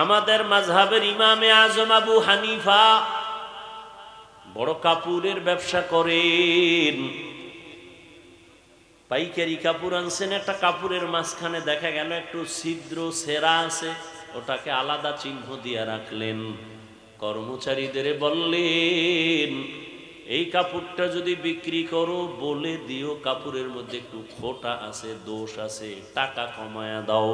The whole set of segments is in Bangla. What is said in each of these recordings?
আমাদের মাযহাবের ইমামে আজম আবু হানিফা বড় কাপড়ের ব্যবসা করেন। পাইকারি কাপড় আনছেন, একটা কাপড়ের মাঝখানে দেখা গেল একটু ছিদ্র ছেঁড়া আছে, ওটাকে আলাদা চিহ্ন দিয়ে রাখলেন। কর্মচারীদের বললেন, এই কাপড়টা যদি বিক্রি করো বলে দিও কাপড়ের মধ্যে একটু খোঁটা আছে, দোষ আছে, টাকা কমায়া দাও।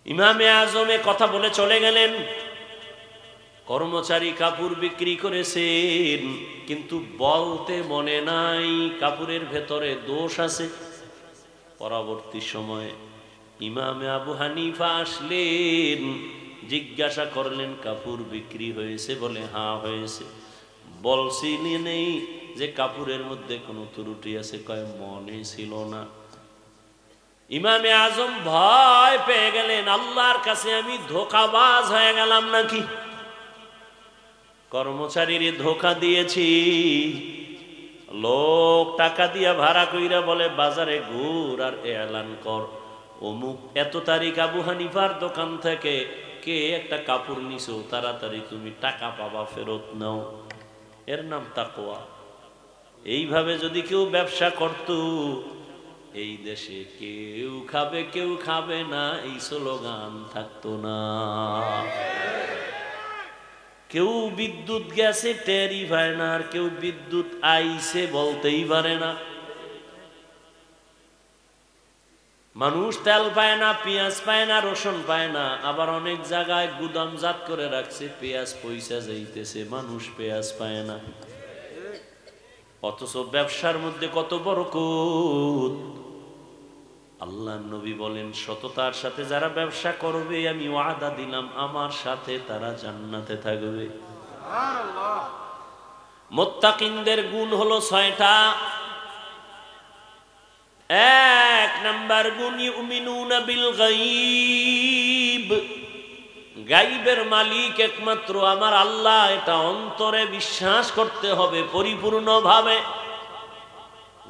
ইমামে আজমে কথা বলে চলে গেলেন। কর্মচারী কাপড় বিক্রি করেছেন, কিন্তু বলতে মনে নাই কাপড়ের ভেতরে দোষ আছে। পরবর্তী সময়ে ইমামে আবু হানিফা আসলেন, জিজ্ঞাসা করলেন কাপড় বিক্রি হয়েছে? বলে হ্যাঁ হয়েছে। বলছি নেই যে কাপড়ের মধ্যে কোনো ত্রুটি আছে? কয় মনে ছিল না। ইমামে আজম ভয় পেয়ে গেলেন, আল্লাহর কাছে আমি ধোঁকাবাজ হয়ে গেলাম নাকি? কর্মচারীর ধোঁকা দিয়েছি। লোক টাকা দিয়া ভাড়া কইরা বলে বাজারে ঘুর আর এলান কর, অমুক এত তারিখ আবু হানিফার দোকান থেকে কে একটা কাপড় নিছো, তাড়াতাড়ি তুমি টাকা পাবা, ফেরত নাও। এর নাম তাকওয়া। এইভাবে যদি কেউ ব্যবসা করত, এই দেশে কেউ খাবে কেউ খাবে না, এই স্লোগান থাকতো না। কেউ বিদ্যুৎ গেছে টেরই পায় না, আর কেউ বিদ্যুৎ আইছে বলতেই পারে না। মানুষ তেল পায় না, পেঁয়াজ পায় না, রসুন পায় না। আবার অনেক জায়গায় গুদামজাত করে রাখছে, পেঁয়াজ পয়সা যাইতেছে, মানুষ পেঁয়াজ পায় না। অথচ ব্যবসার মধ্যে কত বরকত। আল্লাহ নবী বলেন, সততার সাথে যারা ব্যবসা করবে আমি ওয়াদা দিলাম আমার সাথে তারা জান্নাতে থাকবে। মুত্তাকিনদের গুণ হলো 6টা। 1 নাম্বার গুণ, ইউমিনুনা বিল গায়ব। গায়বের মালিক একমাত্র আমার আল্লাহ, এটা অন্তরে বিশ্বাস করতে হবে পরিপূর্ণভাবে।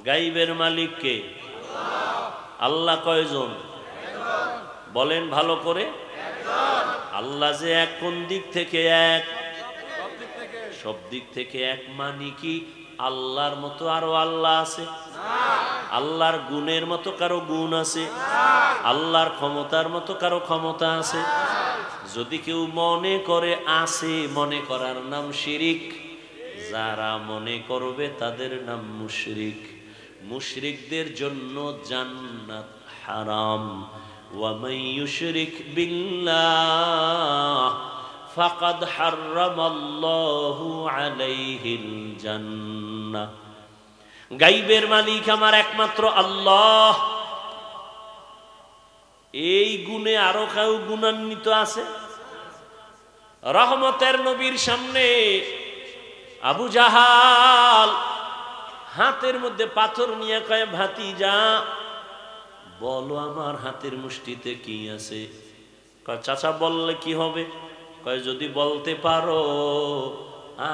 গায়বের মালিক কে? আল্লাহ। কয়জন? বলেন ভালো করে। আল্লাহ যে এক, কোন দিক থেকে এক? সব দিক থেকে এক। মানে কি আল্লাহর মতো আরো আল্লাহ আছে? আল্লাহর গুণের মতো কারো গুণ আছে? আল্লাহর ক্ষমতার মতো কারো ক্ষমতা আছে? যদি কেউ মনে করে আছে, মনে করার নাম শিরিক। যারা মনে করবে তাদের নাম মুশরিক। মুশরিকদের জন্য জান্নাত হারাম। ওয়া মান ইউশরিক বিল্লাহ ফাকাদ হারামাল্লাহু আলাইহিল জান্নাহ। গায়বের মালিক আমার একমাত্র আল্লাহ। এই গুণে আরো কেউ গুণান্বিত আছে? রহমতের নবীর সামনে আবু জাহাল হাতের মধ্যে পাথর নিয়ে কয়, ভাতিজা বলো আমার হাতের মুষ্টিতে কি আছে? কয় চাচা বললে কি হবে? কয় যদি বলতে পারো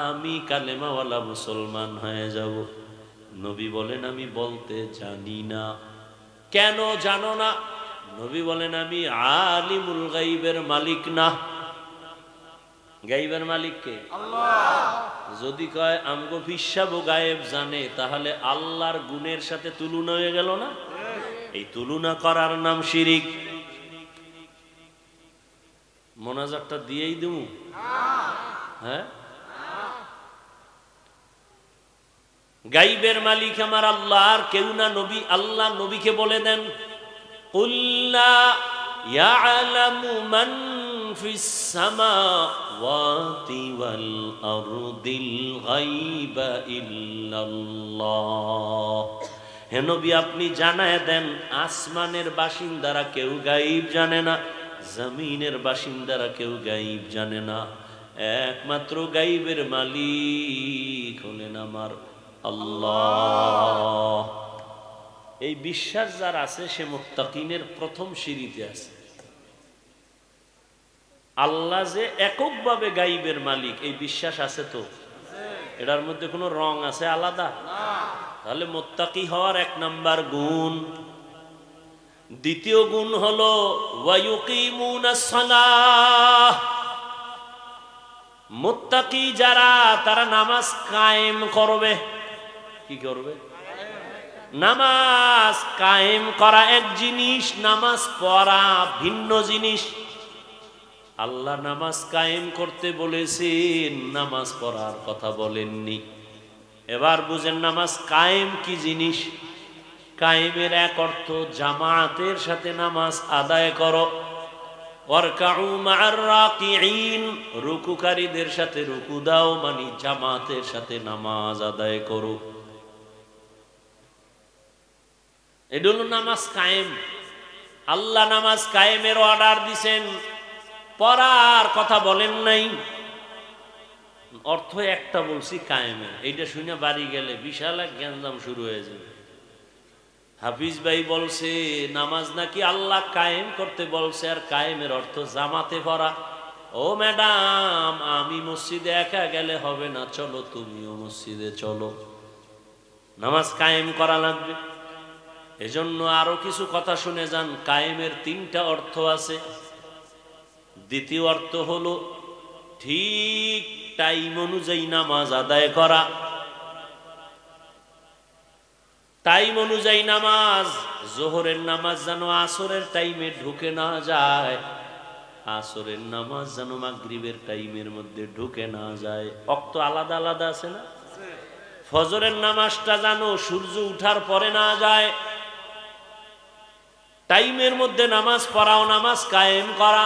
আমি কালেমাওয়ালা মুসলমান হয়ে যাব। নবী বলেন আমি বলতে জানি না। কেন জানো না? নবী বলেন আমি আলিমুল গায়বের মালিক না। গায়বের মালিক কে? আল্লাহ। যদি কয় আমগো ফিসাবো গায়েব জানে, তাহলে আল্লাহর গুণের সাথে তুলনা হয়ে গেল না? এই তুলনা করার নাম শিরিক। মোনাজাতটা দিয়েই দেবো? হ্যাঁ। গায়বের মালিক আমার আল্লাহ, আর কেউ না। নবী, আল্লাহ নবীকে বলে দেন, কুল লা ইয়ালামু মান ফিস সামাওয়াতি ওয়াল আরদিল গায়বা ইল্লাল্লাহ। হে নবী আপনি জানায় দেন, আসমানের বাসিন্দারা কেউ গায়ব জানে না, জমিনের বাসিন্দারা কেউ গায়ব জানে না। একমাত্র গায়বের মালিক হলেন আমার আল্লাহ। এই বিশ্বাস যার আছে সে মুত্তাকিনের প্রথম সিঁড়িতে আছে। আল্লাহ যে এককভাবে গায়বের মালিক, এই বিশ্বাস আছে তো? এটার মধ্যে কোনো রং আছে আলাদা? তাহলে মুত্তাকি হওয়ার 1 নাম্বার গুণ। দ্বিতীয় গুণ হলো ওয়ায়ুকিমুনাস সালাহ, মুত্তাকি যারা তারা নামাজ কায়েম করবে। কি করবে? নামাজ কায়েম করা এক জিনিস, নামাজ পড়া ভিন্ন জিনিস। আল্লাহ নামাজ কায়েম করতে বলেছেন, নামাজ পড়ার কথা বলেননি। এবার বুঝেন নামাজ কায়েম কি জিনিস। কায়েমের এক অর্থ জামাতের সাথে নামাজ আদায় করো। ওয়ারকাউ মা'আর রাকিঈন, রুকুকারীদের সাথে রুকু দাও, মানে জামাতের সাথে নামাজ আদায় করো। এটা হলো নামাজ কায়েম। আল্লাহ নামাজ কায়েমের অর্ডার দিছেন, পড়ার কথা বলেন নাই। অর্থ একটা বলছি কায়েমের, এইটা শুনে বাড়ি গেলে বিশাল এক গ্যাঞ্জাম শুরু হয়ে যাবে। হাফিজ ভাই বলছে নামাজ নাকি আল্লাহ কায়েম করতে বলছে, আর কায়েমের অর্থ জামাতে পড়া। ও ম্যাডাম, আমি মসজিদে একা গেলে হবে না, চলো তুমিও মসজিদে চলো, নামাজ কায়েম করা লাগবে। এজন্য আরো কিছু কথা শুনে যান। কায়েমের তিনটা অর্থ আছে। দ্বিতীয় অর্থ হলো ঠিক টাইম অনুযায়ী নামাজ আদায় করা। টাইম অনুযায়ী নামাজ, জোহরের নামাজ যেন আসরের টাইমে ঢুকে না যায়, আসরের নামাজ যেন মাগরিবের টাইমের মধ্যে ঢুকে না যায়। ওয়াক্ত আলাদা আলাদা আছে না? ফজরের নামাজটা যেন সূর্য উঠার পরে না যায়। টাইমের মধ্যে নামাজ পড়াও, নামাজ কায়েম করা।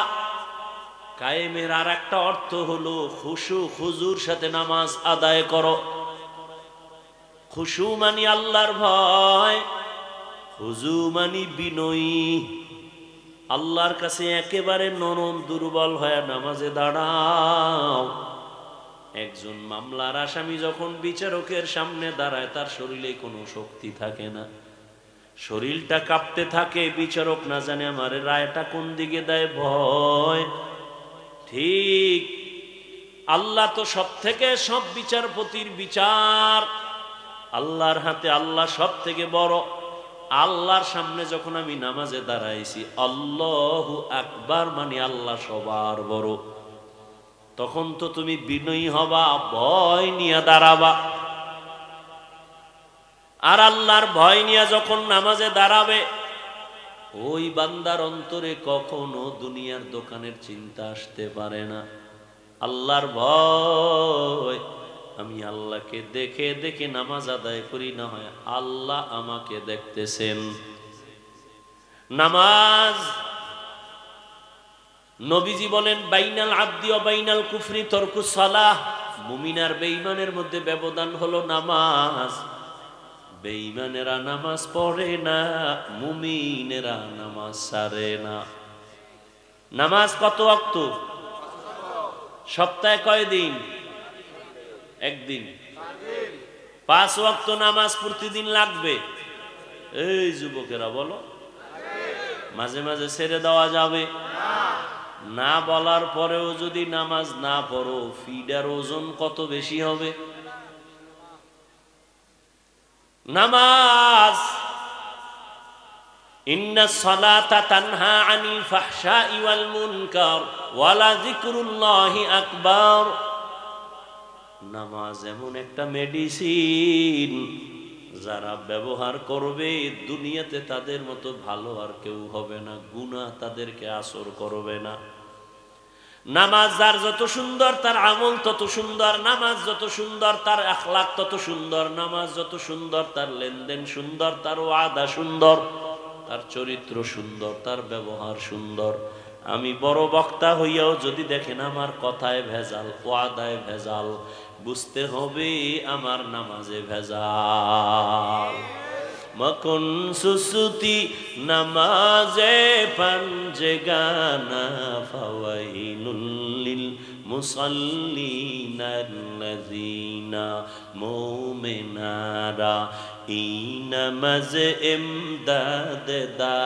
কায়েমের আর একটা অর্থ হলো খুশু খুজুর সাথে নামাজ আদায় করো। খুশু মানি আল্লাহর ভয়, খুজু মানি বিনয়ী। আল্লাহর কাছে একেবারে নরম দুর্বল হয়ে নামাজে দাঁড়াও। একজন মামলার আসামি যখন বিচারকের সামনে দাঁড়ায়, তার শরীরে কোনো শক্তি থাকে না, শরীরটা কাঁপতে থাকে। বিচারক না জানে আমার রায়টা কোন দিকে দেয়, ভয়। ঠিক আল্লাহ তো সব থেকে সব বিচারপতির বিচার আল্লাহর হাতে, আল্লাহ সব থেকে বড়। আল্লাহর সামনে যখন আমি নামাজে দাঁড়াইছি, আল্লাহু আকবার মানে আল্লাহ সবার বড়, তখন তো তুমি বিনয়ী হবা, ভয় নিয়ে দাঁড়াবা। আর আল্লাহর ভয় নিয়ে যখন নামাজে দাঁড়াবে, ওই বান্দার অন্তরে কখনো দুনিয়ার দোকানের চিন্তা আসতে পারে না। আল্লাহর ভয়, আমি আল্লাহকে দেখে দেখে নামাজ আদায় করি, না হয় আল্লাহ আমাকে দেখতেছেন। নামাজ, নবীজি বলেন বাইনাল আবদি ওয়া বাইনাল কুফরি তরকুস সালাহ, মুমিন আর বেঈমানের মধ্যে ব্যবধান হলো নামাজ। বেঈমানেরা নামাজ পড়ে না, মুমিনেরা নামাজ ছাড়ে না। নামাজ কত ওয়াক্ত? সপ্তাহে কয় দিন? একদিন। 5 ওয়াক্ত নামাজ প্রতিদিন লাগবে। এই যুবকেরা বলো, মাঝে মাঝে ছেড়ে দেওয়া যাবে না? বলার পরেও যদি নামাজ না পড়ো, ফিডার ওজন কত বেশি হবে? নামাজ, ইন্নাস সালাতা তানহা আনিল ফাহশাই ওয়াল মুনকার ওয়া লাযিকরুল্লাহি আকবার। নামাজ এমন একটা মেডিসিন, যারা ব্যবহার করবে দুনিয়াতে তাদের মতো ভালো আর কেউ হবে না, গুনাহ তাদেরকে আসর করবে না। নামাজ যার যত সুন্দর, তার আমল তত সুন্দর। নামাজ যত সুন্দর, তার আখলাক তত সুন্দর। নামাজ যত সুন্দর, তার লেনদেন সুন্দর, তার ওয়াদা সুন্দর, তার চরিত্র সুন্দর, তার ব্যবহার সুন্দর। আমি বড় বক্তা হইয়াও যদি দেখেন আমার কথায় ভেজাল, ওয়াদায় ভেজাল, বুঝতে হবে আমার নামাজে ভেজাল। মকুন সুসুতি নামাজে পাঞ্জেগানা ফাওয়াইলুল লিল মুসাল্লিনাল্লাযিনা মুমিনারা ইনামাজ ইমদাদ দা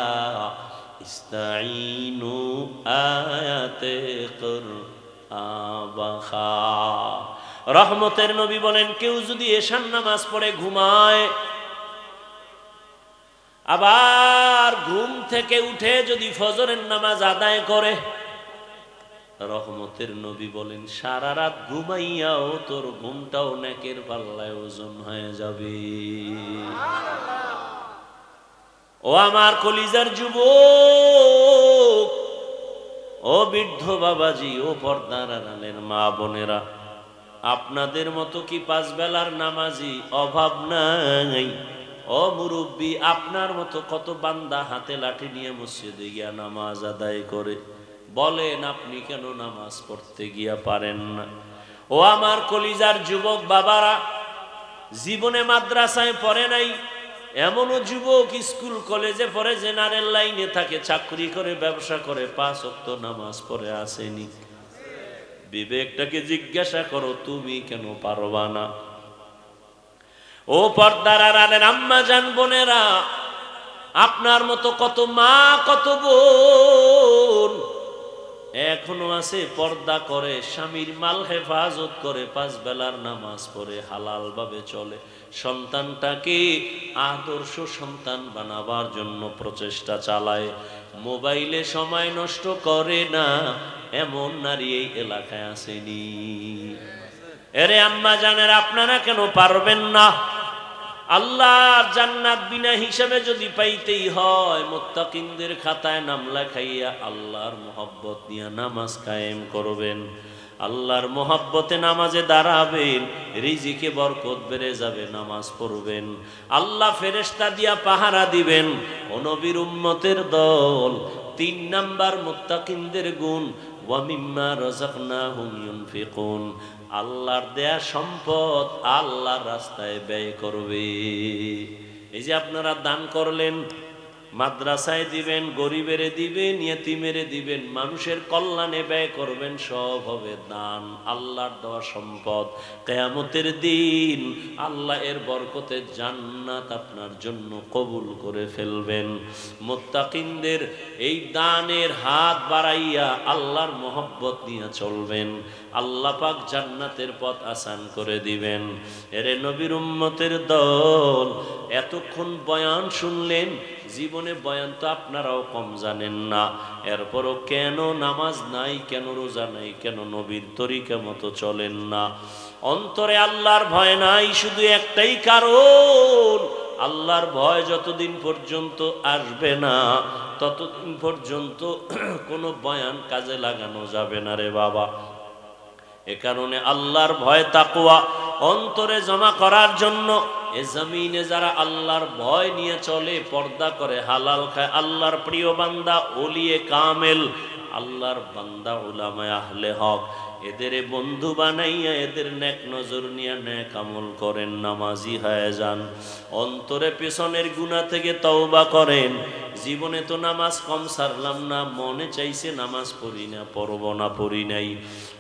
ইস্তাইনু আয়াতে কুরআন। রহমতের নবী বলেন, কেউ যদি এশার নামাজ পড়ে ঘুমায়, আবার ঘুম থেকে উঠে যদি ফজরের নামাজ আদায় করে, রহমতের নবী বলেন সারা রাত ঘুমাইয়াও তোর ঘুমটাও নেকের পাল্লায় ওজন হয়ে যাবে। ও আমার কলিজার যুবক, ও বৃদ্ধ বাবাজি, ও পর্দার আড়ালের মা বোনেরা, আপনাদের মতো কি পাঁচ বেলার নামাজি অভাব নাই? ও মুরব্বী, আপনার মতো কত বান্দা হাতে লাঠি নিয়ে মসজিদে গিয়া নামাজ আদায় করে, বলেন আপনি কেন নামাজ পড়তে গিয়া পারেন না? ও আমার কলিজার যুবক বাবারা, জীবনে মাদ্রাসায় পড়ে নাই এমনও যুবক স্কুল কলেজে পড়ে, জেনারেল লাইনে থাকে, চাকরি করে, ব্যবসা করে, 5 ওয়াক্ত নামাজ পড়ে আসেনি। বিবেকটাকে জিজ্ঞাসা করো, তুমি কেন পারবা না? ও পর্দার আড়ালের আম্মা জান বোনেরা, আপনার মতো কত মা, কত বোন এখনো আছে পর্দা করে, স্বামীর মাল হেফাজত করে, 5 বেলার নামাজ পড়ে হালাল ভাবে চলে, সন্তানটাকে আদর্শ সন্তান বানাবার জন্য প্রচেষ্টা চালায়, মোবাইলে সময় নষ্ট করে না, এমন নারী এই এলাকায় আসেনি? এরে আম্মা জানেন, আপনারা কেন পারবেন না? আল্লাহর জান্নাত বিনা হিসাবে যদি পাইতেই হয়, মুত্তাকিনদের খাতায় নাম লেখাইয়া আল্লাহর মোহব্বত নিয়ে নামাজ কায়েম করবেন, আল্লাহর মোহব্বতে নামাজে দাঁড়াবেন, রিজিকে বরকত বেড়ে যাবে, নামাজ পড়বেন, আল্লাহ ফেরেশতা দিয়া পাহারা দিবেন। ও নবীর উম্মতের দল, 3 নাম্বার মুত্তাকিনদের গুণ, ওয়া মিম্মা রাযাকনাহুম ইউনফিকুন, আল্লাহর দেয়া সম্পদ আল্লাহর রাস্তায় ব্যয় করবে। এই যে আপনারা দান করলেন, মাদ্রাসায় দিবেন, গরিবেরে দিবেন, ইয়েতিমেরে দিবেন, মানুষের কল্যাণে ব্যয় করবেন, সব হবে দান, আল্লাহর দেওয়া সম্পদ। কিয়ামতের দিন আল্লাহ এর বরকতে জান্নাত আপনার জন্য কবুল করে ফেলবেন। মুত্তাকিনদের এই দানের হাত বাড়াইয়া আল্লাহর মহব্বত নিয়ে চলবেন, আল্লাহ পাক জান্নাতের পথ আসান করে দিবেন। এরে নবীর উম্মতের দল, এতক্ষণ বয়ান শুনলেন, জীবনে বয়ান তো আপনারাও কম জানেন না, এরপরও কেন নামাজ নাই, কেন রোজা নাই, কেন নবীর তরিকা মতো চলেন না? অন্তরে আল্লাহর ভয় নাই, শুধু একটাই কারণ, আল্লাহর ভয় যতদিন পর্যন্ত আসবে না, ততদিন পর্যন্ত কোনো বয়ান কাজে লাগানো যাবে না রে বাবা। এ কারণে আল্লাহর ভয় তাকওয়া অন্তরে জমা করার জন্য এ জমিনে যারা আল্লাহর ভয় নিয়ে চলে, পর্দা করে, হালাল খায়, আল্লাহর প্রিয় বান্দা, ওলিয়ে কামেল, আল্লাহর বান্দা, উলামায়ে আহলে হক, এদের বন্ধু বানাইয়া এদের নেক নজর নিয়ে নেক আমল করেন, নামাজি হয়ে যান, অন্তরে পেছনের গুনাহ থেকে তওবা করেন। জীবনে তো নামাজ কম ছাড়লাম না, মনে চাইছে নামাজ পড়ি না, পড়ব না, পড়ি নাই,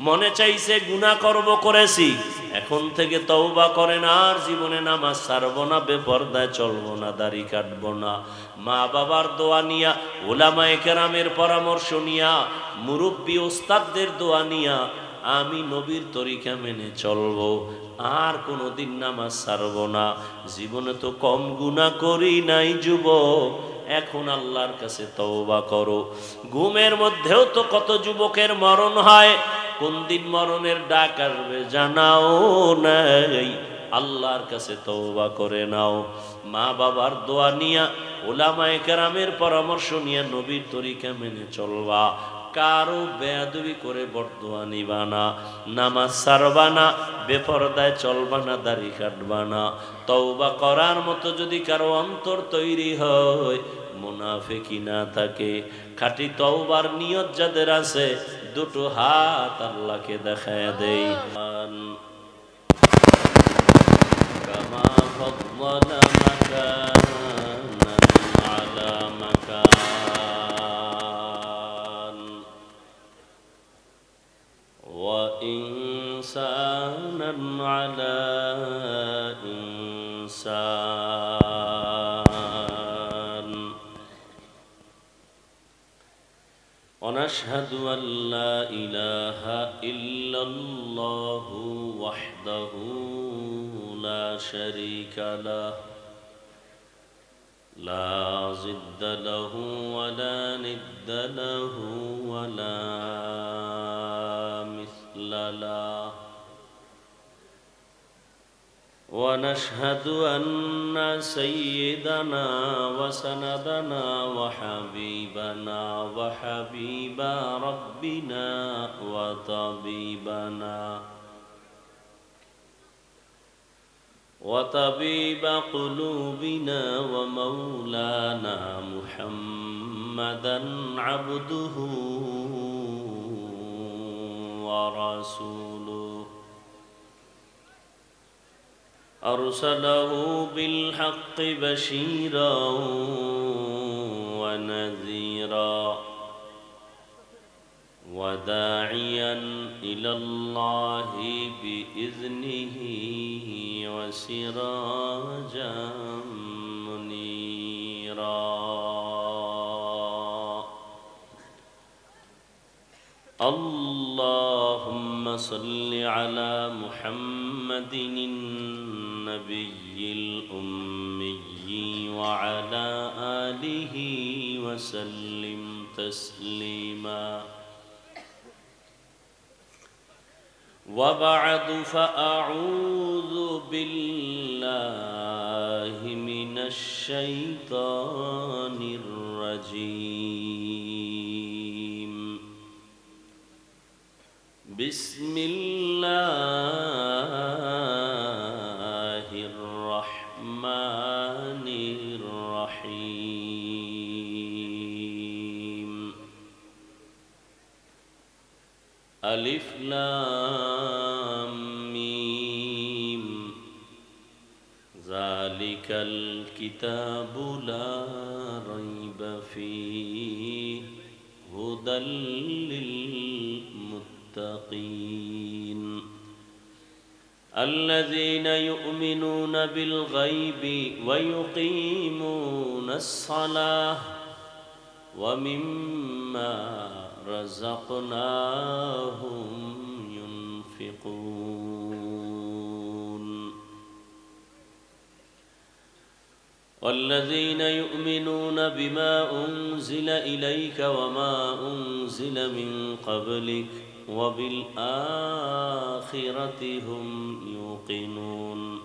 মনে চাইছে গুনাহ করব, করেছি, এখন থেকে তওবা করেন, আর জীবনে নামাজ ছাড়ব না, বেপরদায় চলবো না, দাড়ি কাটবো না, মা বাবার দোয়া নিয়া, উলামায়ে কেরামের পরামর্শ নিয়া, মুরব্বী ওস্তাদদের দোয়া নিয়া আমি নবীর তরিকা মেনে চলবো, আর কোনোদিন নামাজ ছাড়ব না। জীবনে তো কম গুনাহ করি নাই যুবক, এখন আল্লাহর কাছে তওবা করো। ঘুমের মধ্যেও তো কত যুবকের মরণ হয়, কোন দিন মরণের ডাক আসবে জানাও নাই, আল্লাহর কাছে তওবা করে নাও। মা বাবার দোয়া নিয়া, উলামায়ে কেরামের পরামর্শ নিয়া নবীর তরিকা মেনে চলবা, কারো বেয়াদবি করে বরদোয়া নিবা না, নামাজ ছাড়বা না, বেপরদায় চলবা না, দাড়ি কাটবা না। তওবা করার মতো যদি কারো অন্তর তৈরি হয়, মুনাফিকি না থাকে, খাঁটি তওবার নিয়ত যাদের আছে, দুটো হাত আল্লাহকে দেখায় দেই। কামা ফাদ্দালা মাকানান আলা মাকান ওয়া ইনসানান আলা ইনসান। ونشهد أن لا إله إلا الله وحده لا شريك له لا ضد له ولا ند له ولا مثل له ونشهد أن سيدنا وسندنا وحبيبنا وحبيب ربنا وطبيب قلوبنا ومولانا محمدا عبده ورسوله أرسله بالحق بشيرا ونذيرا وداعيا إلى الله بإذنه وسراجا منيرا اللهم صل على محمد النبي الأمي وعلى آله وسلم تسليما وبعد فأعوذ بالله من الشيطان الرجيم بسم الله الرحمن الرحيم ألف لام ميم ذلك الكتاب لا ريب فيه هدى للمتقين الذين يؤمنون بالغيب ويقيمون الصلاة ومما رزقناهم ينفقون والذين يؤمنون بما أنزل إليك وما أنزل من قبلك وبالآخرة هم يوقنون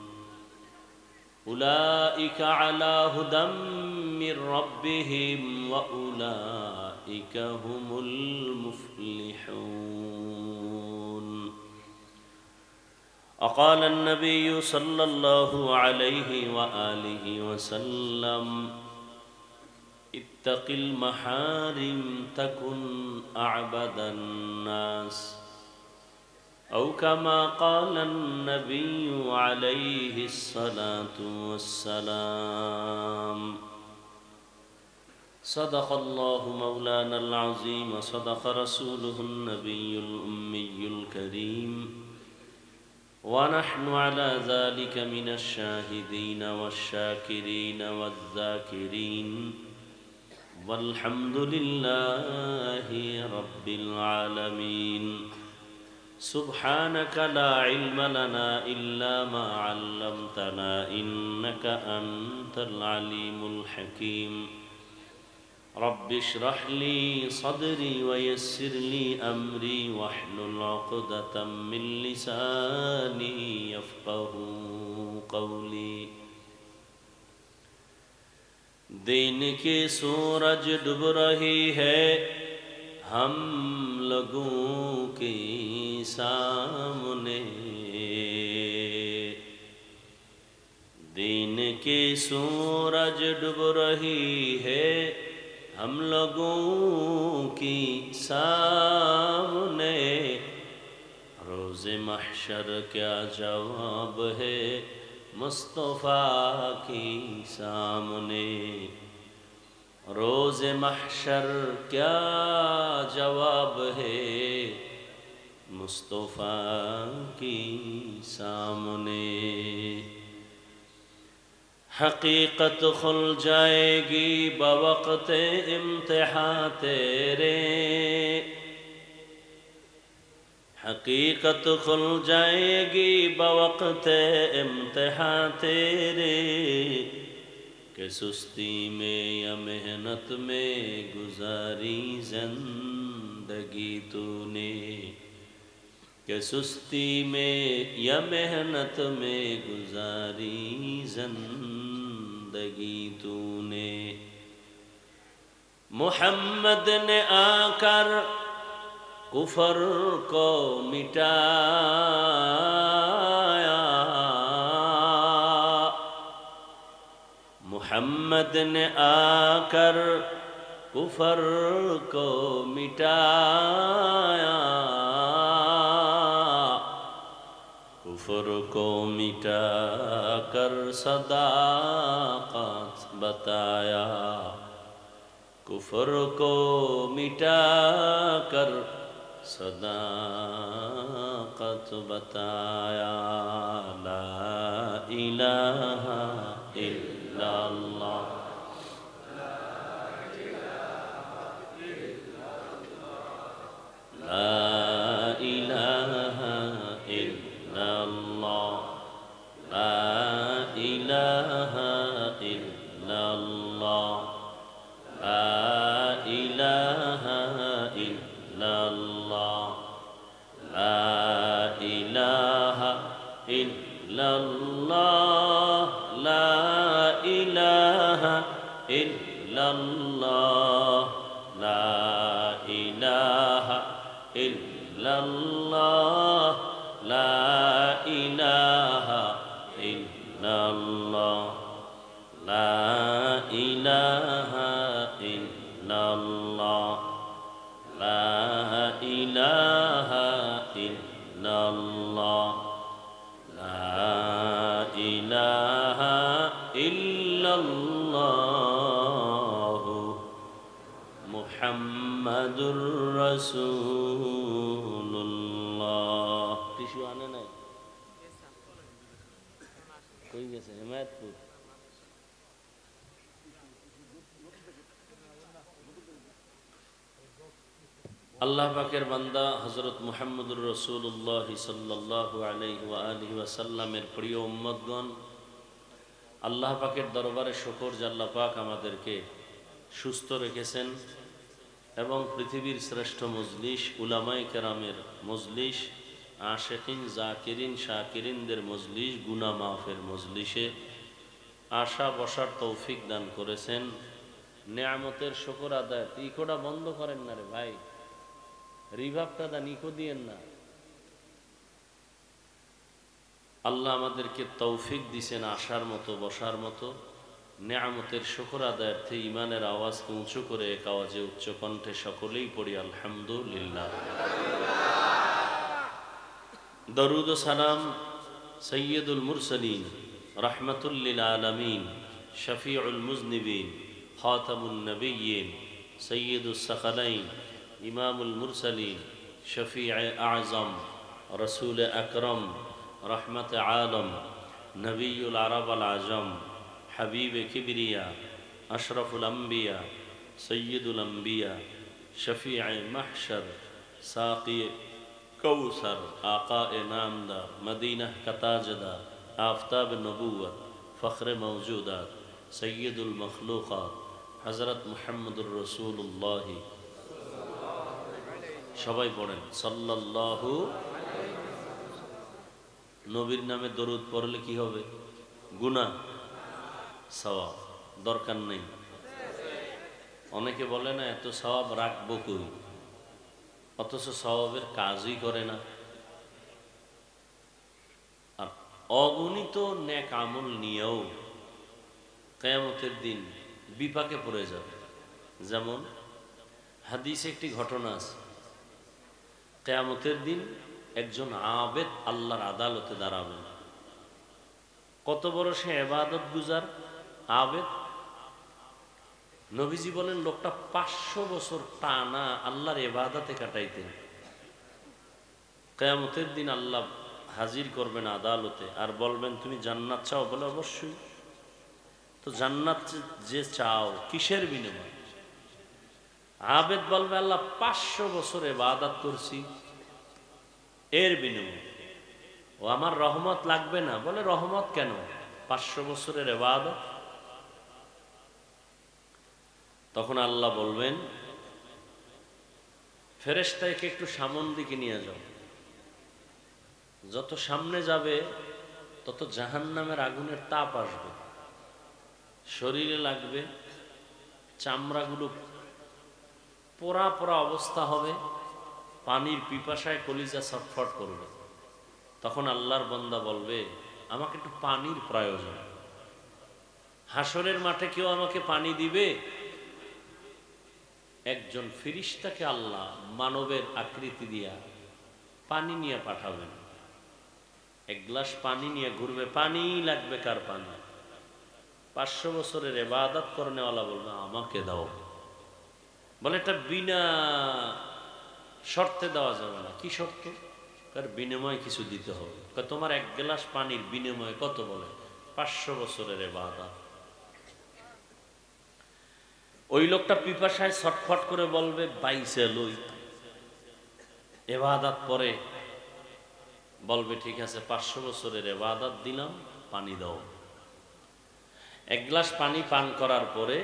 أولئك على هدى من ربهم وأولئك هم المفلحون وقال النبي صلى الله عليه وآله وسلم اتق المحارم تكن أعبد الناس أو كما قال النبي عليه الصلاة والسلام صدق الله مولانا العظيم وصدق رسوله النبي الأمي الكريم ونحن على ذلك من الشاهدين والشاكرين والذاكرين والحمد لله رب العالمين سبحانك لا علم لنا إلا ما علمتنا إنك أنت العليم الحكيم رب اشرح لي صدري ويسر لي أمري واحلل عقدة من لساني يفقهوا قولي دین کی سورج ڈوب رہی ہے ہم لوگوں کے سامنے دین کی سورج ڈوب رہی ہے ہم لوگوں کی سامنے روز محشر کیا جواب ہے مصطفیٰ کی سامنے روز محشر کیا جواب ہے مصطفیٰ کی سامنے حقیقت کھل جائے گی بوقت امتحان تیرے حقیقت کھل جائے گی بوقت امتحان تیرے کہ سستی میں یا محنت میں گزاری زندگی تو نے کہ سستی میں یا محنت میں گزاری زندگی تو نے محمد نے آ کر کفر کو مٹایا محمد نے آ کر کفر کو مٹایا کفر کو مٹا کر صداقت بتایا کفر کو مٹا کر صداقت بتایا لا الہ الا اللہ لا الہ الا اللہ لا الہ الا اللہ لا الہ الا اللہ لا الہ الا اللہ لا الہ الا اللہ لا الہ الا اللہ لا الہ الا اللہ لا الہ الا اللہ لا الہ الا اللہ لا الہ الا اللہ محمد رسول اللہ টিস্যু আনে নাই কই গেছে হেমায়তপুর আল্লাহ পাকের বান্দা হযরত মুহাম্মদুর রাসূলুল্লাহ সাল্লাল্লাহু আলাইহি ওয়া আলিহি ওয়াসাল্লামের প্রিয় উম্মতগণ আল্লাহ পাকের দরবারে শুকর যে আল্লাহ পাক আমাদেরকে সুস্থ রেখেছেন এবং পৃথিবীর শ্রেষ্ঠ মজলিস উলামায়ে কেরামের মজলিস আশিকিন জাকিরিন শাকিরিনদের মজলিস গুনাহ মাফের মজলিসে আশা বসার তৌফিক দান করেছেন নিয়ামতের শুকর আদায় ইকোটা বন্ধ করেন না রে ভাই রিভাবটা দা নিকো দিয়েন না আল্লাহ আমাদেরকে তৌফিক দিয়েছেন আসার মতো বসার মতো নিয়ামতের শুকর আদায়ার্থে ইমানের আওয়াজকে উঁচু করে এক আওয়াজে উচ্চ কণ্ঠে সকলেই পড়ি আলহামদুলিল্লাহ দরুদ ও সালাম সৈয়দুল মুরসালিন রাহমাতুল লিল আলামিন শফিউল মুজনিবিন খাতামুন নবিয়্যিন সৈয়দুস সাকালাইন ইমামুল মুরসালিন শফিউ আযম রাসূল আকরাম রহমত আলম নবীউল আরব আল আজম হাবিব কিবরিয়া আশরফুল আম্বিয়া সৈয়দুল আম্বিয়া শফিউ মাহশর সাকি কৌসর আকা নামদার মদিনা কতাজদা আফতাব নবুয়ত ফখর মওজুদাত সৈয়দুল মখলুকাত হযরত মুহাম্মদুর রাসূলুল্লাহ সবাই পড়েন সাল্লাল্লাহু নবীর নামে দরুদ পড়লে কি হবে গুনাহ সওয়াব দরকার নেই অনেকে বলে না এত সওয়াব রাখবো কই অথচ সওয়াবের কাজই করে না আর অগণিত নেক আমল নিয়েও কিয়ামতের দিন বিপাকে পড়ে যাবে যেমন হাদিসে একটি ঘটনা আছে কিয়ামতের দিন একজন আবেদ আল্লাহর আদালতে দাঁড়াবেন কত বড় সে ইবাদত গুজার আবেদ নবীজি বলেন লোকটা 500 বছর টানা আল্লাহর ইবাদতে কাটাইতেন কিয়ামতের দিন আল্লাহ হাজির করবেন আদালতে আর বলবেন তুমি জান্নাত চাও বলে অবশ্যই তো জান্নাত যে চাও কিসের বিনিময়ে আবেদ বলবে আল্লাহ 500 বছর ইবাদত করছি এর বিনিময়ে ও আমার রহমত লাগবে না বলে রহমত কেন 500 বছরের ইবাদত তখন আল্লাহ বলবেন, ফেরেশতাকে একটু সামন দিকে নিয়ে যাও। যত সামনে যাবে তত জাহান্নামের আগুনের তাপ আসবে, শরীরে লাগবে, চামড়াগুলো পোড়া পোড়া অবস্থা হবে, পানির পিপাসায় কলিজা ছটফট করবে। তখন আল্লাহর বান্দা বলবে, আমাকে একটু পানির প্রয়োজন। হাসরের মাঠে কেউ আমাকে পানি দিবে? একজন ফেরেশতাকে আল্লাহ মানবের আকৃতি দিয়া পানি নিয়ে পাঠাবেন। এক গ্লাস পানি নিয়ে ঘুরবে, পানি লাগবে কার? পানি। 500 বছরের ইবাদত করনেওয়ালা বলবে, আমাকে দাও। বলে, এটা বিনা শর্তে দেওয়া যাবে না। কি শর্ত? তার বিনিময়ে কিছু দিতে হবে। তোমার এক গ্লাস পানির বিনিময়ে কত? বলে 500 বছরের ইবাদত। ওই লোকটা পিপাসায় ছটফট করে বলবে, বাইসে লই। ইবাদত পরে বলবে, ঠিক আছে 500 বছরের ইবাদত দিলাম, পানি দাও। এক গ্লাস পানি পান করার পরে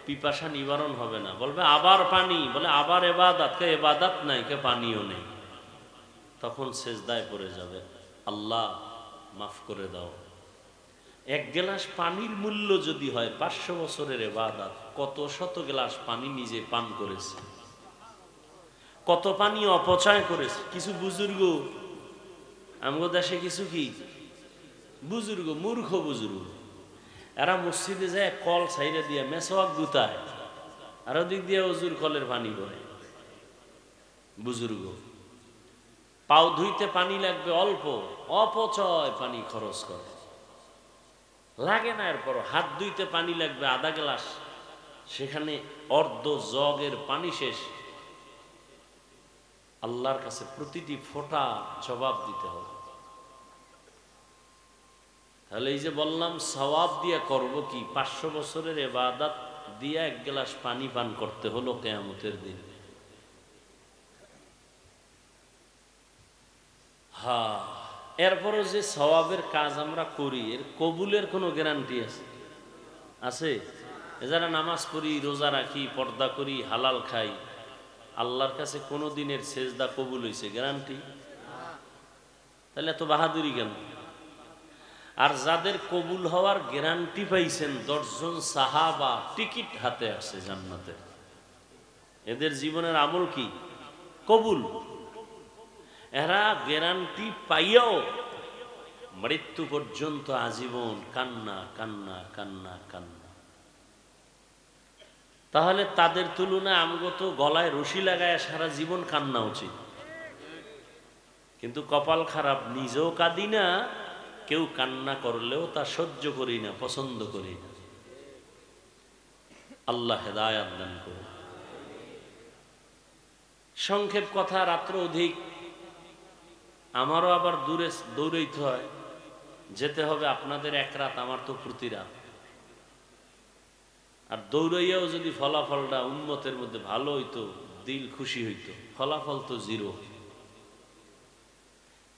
পিপাসা নিবারণ হবে না, বলবে আবার পানি। বলে আবার ইবাদত? কে ইবাদত নাই, কে পানিও নেই। তখন সেজদায় পড়ে যাবে, আল্লাহ মাফ করে দাও। এক গ্লাস পানির মূল্য যদি হয় 500 বছরের ইবাদত, কত শত গ্লাস পানি নিজে পান করেছে, কত পানি অপচয় করেছে। কিছু বুজুর্গ আমগো দেশে, কিছু কি বুজুর্গ, মূর্খ বুজুর্গ, এরা মসজিদে যায় কল ছাইরে দিয়ে মেসওয়াক গুতায়, আর ওদিক দিয়ে অজুর কলের পানি করে। বুজুর্গ পাও ধুইতে পানি লাগবে অল্প, অপচয় পানি খরচ করে, লাগে না। এরপর হাত ধুইতে পানি লাগবে আধা গ্লাস, সেখানে অর্ধ জগের পানি শেষ। আল্লাহর কাছে প্রতিটি ফোঁটা জবাব দিতে হবে। তাহলে এই যে বললাম সওয়াব দিয়ে করব কি? 500 বছরের ইবাদত দিয়ে এক গ্লাস পানি পান করতে হলো কিয়ামতের দিন। হ্যাঁ, এরপরও যে সওয়াবের কাজ আমরা করি, এর কবুলের কোনো গ্যারান্টি আছে? আছে? যারা নামাজ পড়ি, রোজা রাখি, পর্দা করি, হালাল খাই, আল্লাহর কাছে কোনো দিনের সেজদা কবুল হয়েছে? গ্যারান্টি? তাহলে এত বাহাদুরি কেন? আর যাদের কবুল হওয়ার গ্যারান্টি পাইছেন 10 জন সাহাবা, টিকিট হাতে আসে জান্নাতে, এদের জীবনের আমল কি? কবুল। এরা গ্যারান্টি পাইয়াও মৃত্যু পর্যন্ত আজীবন কান্না কান্না কান্না কান্না। তাহলে তাদের তুলনায় আমগো তো গলায় রশি লাগায় সারা জীবন কান্না উচিত। কিন্তু কপাল খারাপ, নিজেও কাঁদি না, কেউ কান্না করলেও তা সহ্য করি না, পছন্দ করি না। আল্লাহ হেদায়াত দান করুন। সংক্ষেপ কথা, রাত্র অধিক, আমারও আবার দূরে দৌড়াইতে হয়, যেতে হবে আপনাদের এক রাত, আমার তো প্রতি রাত। আর দৌড়াইয়াও যদি ফলাফলটা উম্মতের মধ্যে ভালো হইতো, দিল খুশি হইতো, ফলাফল তো জিরো।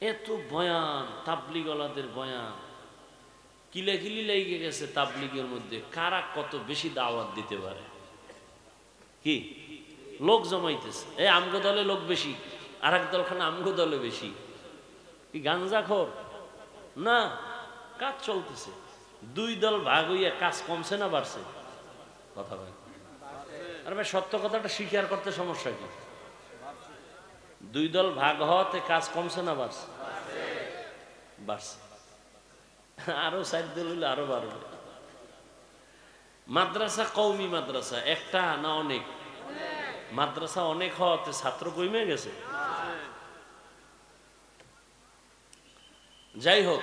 এত বয়ান, তাবলিগওয়ালাদের বয়ান, কিলাকিলি লেগে গেছে তাবলিগের মধ্যে, কারা কত বেশি দাওয়াত দিতে পারে। কি লোক জমাইতেছে, এই আমগো দলে লোক বেশি, আর এক দলখানে আমগো দলে বেশি। কি গাঞ্জাখোর? না, কাজ চলতেছে। দুই দল ভাগ হইয়া কাজ কমছে না বাড়ছে? কথা ভাই, আর ভাই সত্য কথাটা স্বীকার করতে সমস্যা কি? দুই দল ভাগ হওয়াতে কাজ কমছে না বাড়ছে? বাড়ছে। আরো 4 দল হইলে আরো বাড়বে। মাদ্রাসা, কওমি মাদ্রাসা একটা না অনেক? মাদ্রাসা অনেক হওয়াতে ছাত্র কমে গেছে। যাই হোক,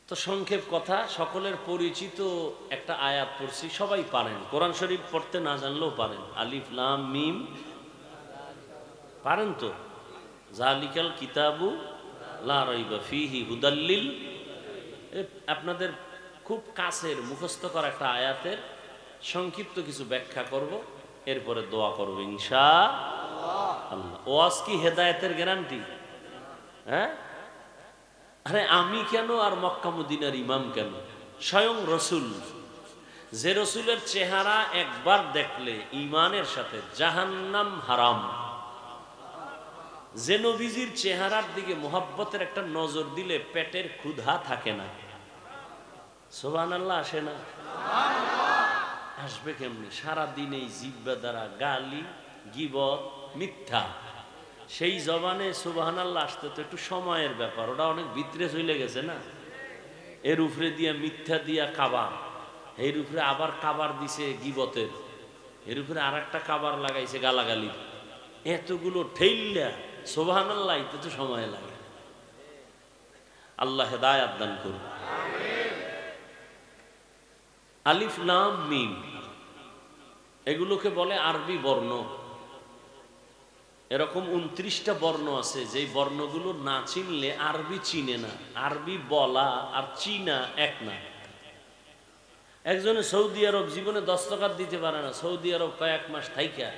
তো সংক্ষেপ কথা, সকলের পরিচিত একটা আয়াত পড়ছি, সবাই পারেন, কোরআন শরীফ পড়তে না জানলেও পারেন। আলিফ লাম মিম পারেন তো? জালিকাল কিতাবু লা রাইবা ফিহি হুদাল লিল। আপনাদের খুব কাছের মুখস্থ করা একটা আয়াতের সংক্ষিপ্ত কিছু ব্যাখ্যা করব, এরপরে দোয়া করব ইনশাআল্লাহ। ওয়াজ কি হেদায়েতের গ্যারান্টি? হ্যাঁ, আরে আমি কেন আর মক্কা মদিনার ইমাম কেন? স্বয়ং রসুল যে রসুলের চেহারা একবার দেখলে ঈমানের সাথে জাহান্নাম হারাম। যে নবীজির চেহারার দিকে মোহাব্বতের একটা নজর দিলে পেটের ক্ষুধা থাকে না। সুবহানাল্লাহ আসে না? আসবে কেমনি? সারাদিন এই জিহ্বা দ্বারা গালি, গীবত, মিথ্যা, সেই জবানে সুবহানাল্লাহ আসতে তো একটু সময়ের ব্যাপার, ওটা অনেক ভিতরে চলে গেছে না। এর উপরে দিয়া মিথ্যা দিয়া কাবার, এর উপরে আবার কাবার দিছে গীবতের, এর উপরে আর একটা কাবার লাগাইছে গালাগালি, এতগুলো ঠেইল্লা সুবহানাল্লাহ এতে তো সময় লাগে। আল্লাহ হেদায়াত দান করুন। আলিফ লাম মিম এগুলোকে বলে আরবি বর্ণ। এরকম 29টা বর্ণ আছে যেই বর্ণগুলো না চিনলে আরবি চিনে না। আরবি বলা আর চিনা এক না। একজনে সৌদি আরব জীবনে 10 টাকা দিতে পারে না, সৌদি আরব কয়েক মাস থাইকা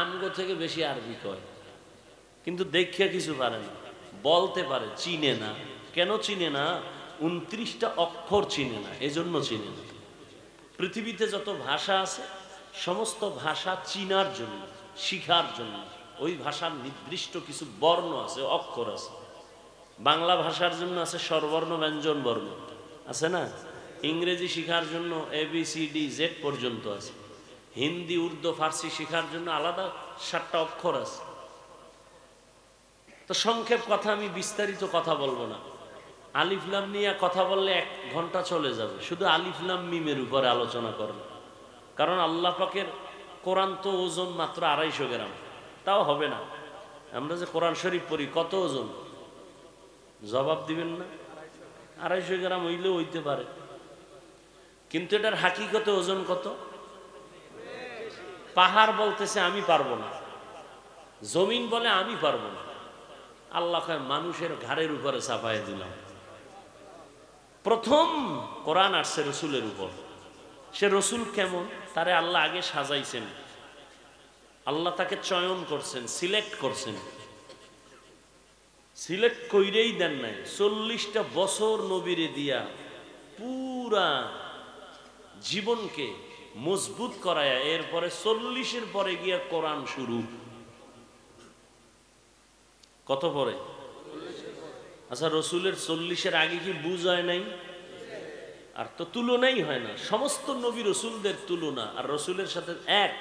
আমগো থেকে বেশি আরবি কয়, কিন্তু দেখিয়া কিছু পারে না, বলতে পারে, চিনে না। কেন চিনে না? 29টা অক্ষর চিনে না, এজন্য চিনে না। পৃথিবীতে যত ভাষা আছে সমস্ত ভাষা চিনার জন্য, শিখার জন্য ওই ভাষার নির্দিষ্ট কিছু বর্ণ আছে, অক্ষর আছে। বাংলা ভাষার জন্য আছে স্বরবর্ণ, ব্যঞ্জন বর্ণ, আছে না? ইংরেজি শিখার জন্য ABCD Z পর্যন্ত আছে। হিন্দি, উর্দু, ফার্সি শিখার জন্য আলাদা 7টা অক্ষর আছে। তো সংক্ষেপ কথা, আমি বিস্তারিত কথা বলবো না। আলিফ লাম নিয়ে কথা বললে 1 ঘন্টা চলে যাবে। শুধু আলিফ লাম মিমের উপরে আলোচনা করব, কারণ আল্লাহ পাকের কোরআন তো ওজন মাত্র 250 গ্রাম, তাও হবে না। আমরা যে কোরআন শরীফ পড়ি কত ওজন? জবাব দিবেন না? 250 গ্রাম হইলেও হইতে পারে, কিন্তু এটার হাকিকতে ওজন কত? পাহাড় বলতেছে আমি পারবো না, জমিন বলে আমি পারবো না। আল্লাহ কয় মানুষের ঘাড়ের উপরে চাপায় দিলাম। প্রথম কোরআন আসছে রসুলের উপর। সে রসুল কেমন? তারে আল্লাহ আগে সাজাইছেন, আল্লাহ তাকে চয়ন করছেন, সিলেক্ট করছেন। সিলেক্ট কইরেই দেন নাই, 40টা বছর নবীরে দিয়া পুরা জীবনকে মজবুত করায়া এরপরে 40-এর পরে গিয়া কোরআন শুরু। কত পরে? আচ্ছা, রসুলের 40-এর আগে কি বুঝ হয় নাই? আর তো তুলনাই হয় না। সমস্ত নবী রসুলদের তুলনা আর রসুলের সাথে এক।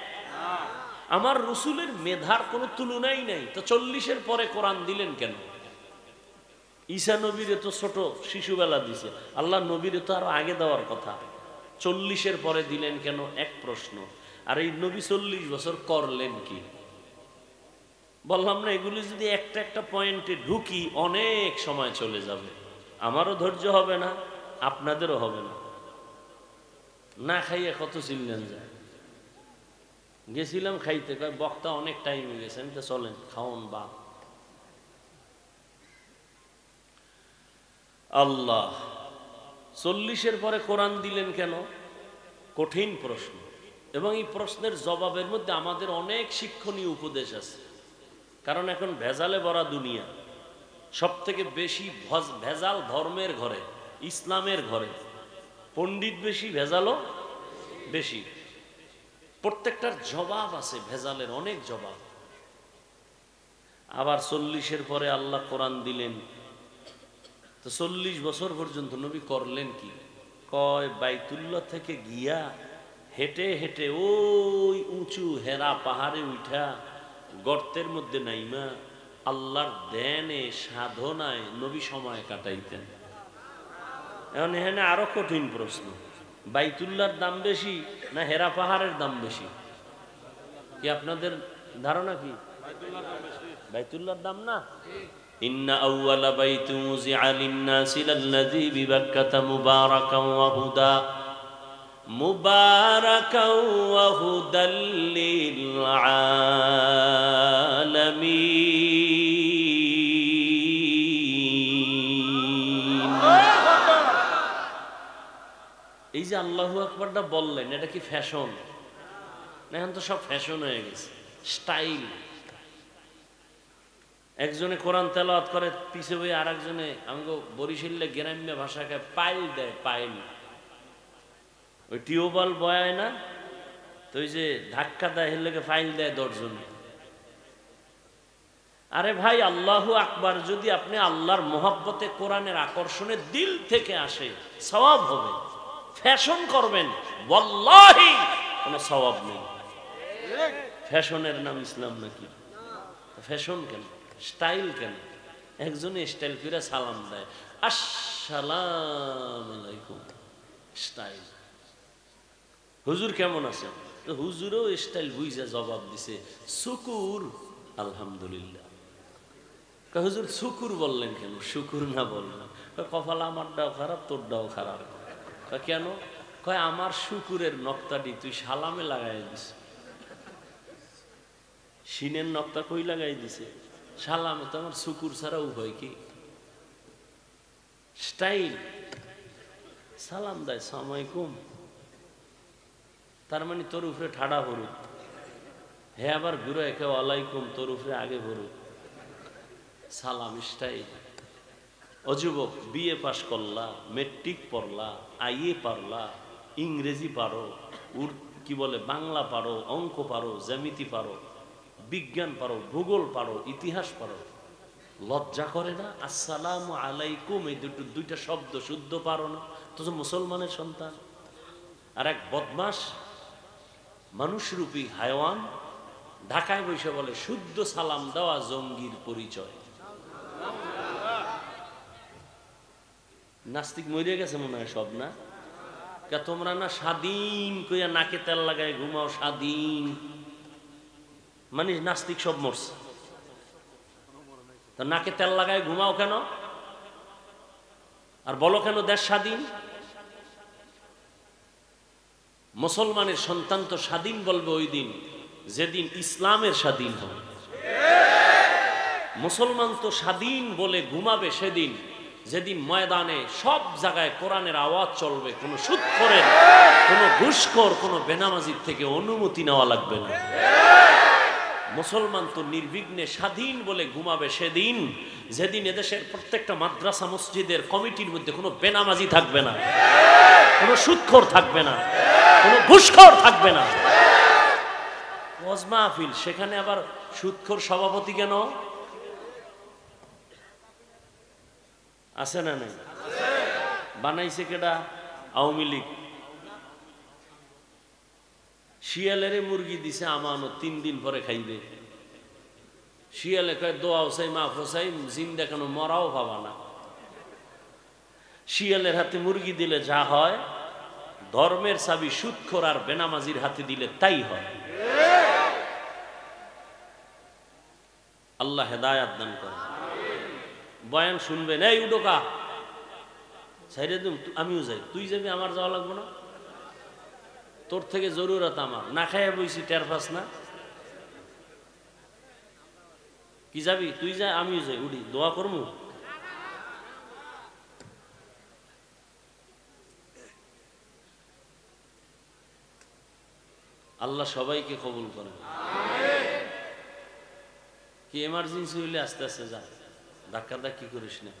আমার রসুলের মেধার কোনো তুলনাই নাই, তো 40-এর পরে কোরআন দিলেন কেন? ঈসা নবীরে তো ছোট শিশুবেলা দিছে, আল্লাহ নবীরে তো আরো আগে দেওয়ার কথা, 40-এর পরে দিলেন কেন? এক প্রশ্ন। আর এই নবী 40 বছর করলেন কি? বললাম না, এগুলি যদি একটা একটা পয়েন্টে ঢুকি অনেক সময় চলে যাবে। আমারও ধৈর্য হবে না, আপনাদেরও হবে না। না খাইয়ে কত চিনলেন যায়। গেছিলাম খাইতে, কয় বক্তা অনেক টাইম হয়ে গেছে, আমি তো চলেন খাওন বা। আল্লাহ 40-এর পরে কোরআন দিলেন কেন? কঠিন প্রশ্ন, এবং এই প্রশ্নের জবাবের মধ্যে আমাদের অনেক শিক্ষণীয় উপদেশ আছে। কারণ এখন ভেজালে ভরা দুনিয়া, সব থেকে বেশি ভেজাল ধর্মের ঘরে, ইসলামের ঘরে। পণ্ডিত বেশি, ভেজালও বেশি। প্রত্যেকটার জবাব আছে, ভেজালের অনেক জবাব। আবার 40-এর পরে আল্লাহ কোরআন দিলেন। তো 40 বছর পর্যন্ত নবী করলেন কি? কয় বাইতুল্লাহ থেকে গিয়া হেঁটে হেঁটে ওই উঁচু হেরা পাহাড়ে উঠা গর্তের মধ্যে নাইমা আল্লাহর ধ্যানে সাধনায় নবী সময় কাটাইতেন। এখন এখানে আরো কঠিন প্রশ্ন, বাইতুল্লাহর দাম বেশি না হেরা পাহাড়ের দাম বেশি? কি আপনাদের ধারণা কি? বাইতুল্লাহর দাম না? ইন্না আউওয়ালা বাইতু মুযিআ লিন-নাসি লাল্লাযী বিবাক্কাতা মুবারাকান ওয়া হুদা মুবারাকান ওয়া হুদাল লিল আলামিন। এই যে আল্লাহু আকবারটা বললেন, এটা কি ফ্যাশন? না, এখন তো সব ফ্যাশন হয়ে গেছে, স্টাইল। একজনে কোরআন তেলাওয়াত করে, পিছে বই আর একজনে আমাকে বরিশালে গ্রাম্য ভাষাকে পাইল দেয়, পাইল। ওই টিউবওয়েল বয়ায় না, তো ওই যে ধাক্কা দেয় হেলকে ফাইল দেয় 10 জন। আরে ভাই, আল্লাহু আকবার যদি আপনি আল্লাহর মহব্বতে কোরআনের আকর্ষণে দিল থেকে আসে সওয়াব হবে। ফ্যাশন করবেন ওয়াল্লাহি কোনো সওয়াব নেই। ফ্যাশনের নাম ইসলাম নাকি? ফ্যাশন কেন, স্টাইল কেন? একজনে স্টাইল করে সালাম দেয়, আসসালামু আলাইকুম, স্টাইল। হুজুর কেমন আছেন? তো হুজুরও স্টাইল বুঝে জবাব দিছে, শুকুর আলহামদুলিল্লাহ। হুজুর শুকুর বললেন কেন? শুকুর না বললেন? কপাল আমারটাও খারাপ, তোরটাও খারাপ। কেন? কয় আমার শুকুরের নক্তাটি তুই সালামে লাগাই দিস। সিনের নক্তা কই লাগাই দিছে? সালামে। তো আমার শুকুর ছাড়া উভয় কি? স্টাইল। সালাম দেয় সালাম আলাইকুম, তার মানে তোর উপরে ঠাডা ভরুক। হে আবার ঘুরে একে ওয়ালাইকুম, তোর উপরে আগে ভরুক। সালাম স্টাইল। অযুবক, বিএ পাশ করলা, মেট্রিক পড়লা, আইএ পারলা, ইংরেজি পারো, কি বলে বাংলা পারো, অঙ্ক পারো, জ্যামিতি পারো, বিজ্ঞান পারো, ভূগোল পারো, ইতিহাস পারো, লজ্জা করে না? আসসালামু আলাইকুম এই দুইটা শব্দ শুদ্ধ পারো না? তো মুসলমানের সন্তান। আর এক বদমাস মানুষরূপী হায়ওয়ান ঢাকায় বসে বলে শুদ্ধ সালাম দেওয়া জঙ্গির পরিচয়। নাস্তিক মরে গেছে মনে হয় সব, না? তোমরা না স্বাধীন কইয়া নাকে তেল লাগায় ঘুমাও, স্বাধীন মানে নাস্তিক সব মরছে। তো নাকে তেল লাগায় ঘুমাও কেন? আর বলো কেন দেশ স্বাধীন? মুসলমানের সন্তান তো স্বাধীন বলবে ওই দিন যেদিন ইসলামের স্বাধীন হবে। মুসলমান তো স্বাধীন বলে ঘুমাবে সেদিন যেদিন ময়দানে সব জায়গায় কোরআনের আওয়াজ চলবে, কোনো সুদখোরের, কোনো ঘুষখোর, কোনো বেনামাজির থেকে অনুমতি নেওয়া লাগবে না। মুসলমান তো নির্বিঘ্নে স্বাধীন বলে ঘুমাবে সেদিন যেদিন এদেশের প্রত্যেকটা মাদ্রাসা মসজিদের কমিটির মধ্যে কোনো বেনামাজি থাকবে না, কোনো সুদখোর থাকবে না, কোনো ঘুষখোর থাকবে না। ওয়াজ মাহফিল, সেখানে আবার সুদখোর সভাপতি কেন? আছে না নাই? বানাইছে কেডা? আওয়ামী লীগ। শিয়ালেরে মুরগি দিছে আমানত, 3 দিন পরে খাইবে। শিয়ালে কয় দোয়া হোসাই মাফ হোসাই, জিন্দা কেন মরাও পাবা না। শিয়ালের হাতে মুরগি দিলে যা হয়, ধর্মের চাবি সুদখোর আর বেনামাজির হাতে দিলে তাই হয়। আল্লাহ হেদায়াত দান করেন। বয়ান শুনবেন, এই উডোকা সাইরে দিম, আমিও যাই। তুই যাবি, আমার যাওয়া লাগবো না? তোর থেকে জরুরত আমার, না খাইয়া বইছি টের পাস না? কি যাবি? তুই যা, আমিও যাই, উঠি, দোয়া করমু। আল্লাহ সবাইকে কবুল করেন। কি এমার্জেন্সি হইলে আস্তে আস্তে যা, ধাক্কা ধাক্কি করিস না।